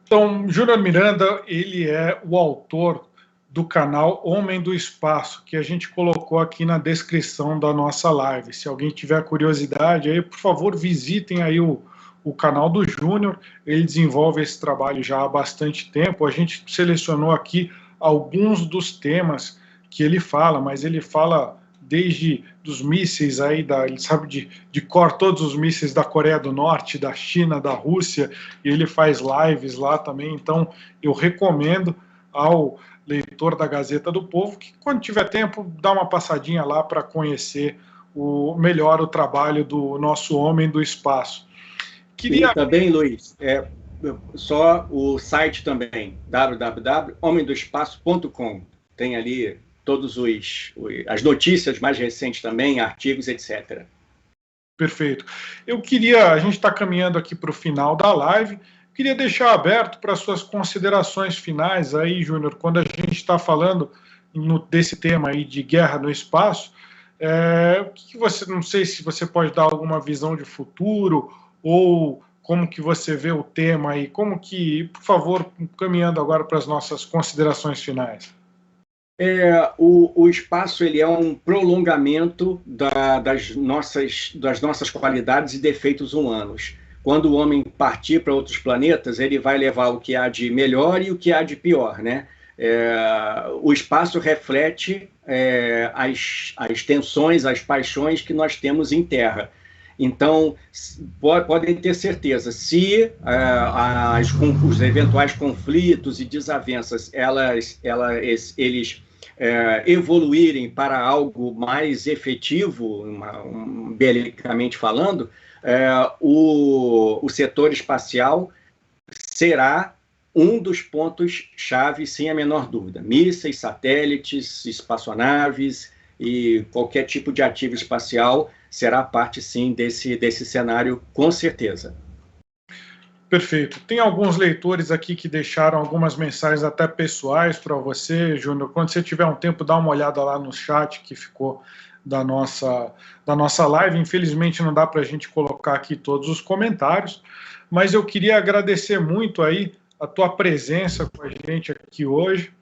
Então, Júnior Miranda, ele é o autor do canal Homem do Espaço, que a gente colocou aqui na descrição da nossa live. Se alguém tiver curiosidade, aí, por favor, visitem aí o canal do Júnior. Ele desenvolve esse trabalho já há bastante tempo. A gente selecionou aqui alguns dos temas que ele fala, mas ele fala desde dos mísseis aí, ele sabe de cor todos os mísseis da Coreia do Norte, da China, da Rússia, e ele faz lives lá também. Então, eu recomendo ao leitor da Gazeta do Povo que, quando tiver tempo, dá uma passadinha lá para conhecer melhor o trabalho do nosso Homem do Espaço. E também, Luiz, só o site também, www.homemdoespaço.com. Tem ali todos as notícias mais recentes também, artigos, etc. Perfeito. A gente está caminhando aqui para o final da live, queria deixar aberto para suas considerações finais aí, Júnior, quando a gente está falando desse tema aí de guerra no espaço, O que você, não sei se você pode dar alguma visão de futuro ou como que você vê o tema aí, como que, por favor, caminhando agora para as nossas considerações finais. O espaço ele é um prolongamento das nossas qualidades e defeitos humanos. Quando o homem partir para outros planetas, ele vai levar o que há de melhor e o que há de pior, né? O espaço reflete as tensões, as paixões que nós temos em Terra. Então, podem ter certeza, se os eventuais conflitos e desavenças eles evoluírem para algo mais efetivo, belicamente falando, o setor espacial será um dos pontos-chave, sem a menor dúvida. Mísseis, satélites, espaçonaves e qualquer tipo de ativo espacial será parte, sim, desse cenário, com certeza. Perfeito. Tem alguns leitores aqui que deixaram algumas mensagens até pessoais para você, Júnior. Quando você tiver um tempo, dá uma olhada lá no chat que ficou da nossa live. Infelizmente não dá para a gente colocar aqui todos os comentários, mas eu queria agradecer muito aí a tua presença com a gente aqui hoje.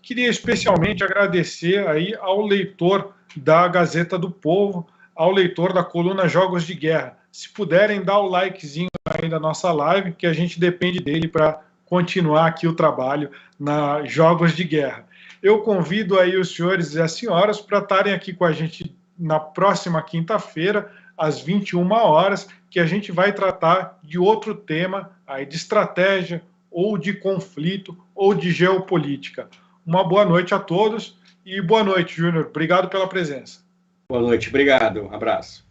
Queria especialmente agradecer aí ao leitor da Gazeta do Povo, ao leitor da coluna Jogos de Guerra. Se puderem, dar o likezinho aí da nossa live, que a gente depende dele para continuar aqui o trabalho na Jogos de Guerra. Eu convido aí os senhores e as senhoras para estarem aqui com a gente na próxima quinta-feira, às 21 horas, que a gente vai tratar de outro tema aí de estratégia, ou de conflito, ou de geopolítica. Uma boa noite a todos e boa noite, Júnior. Obrigado pela presença. Boa noite, obrigado, um abraço.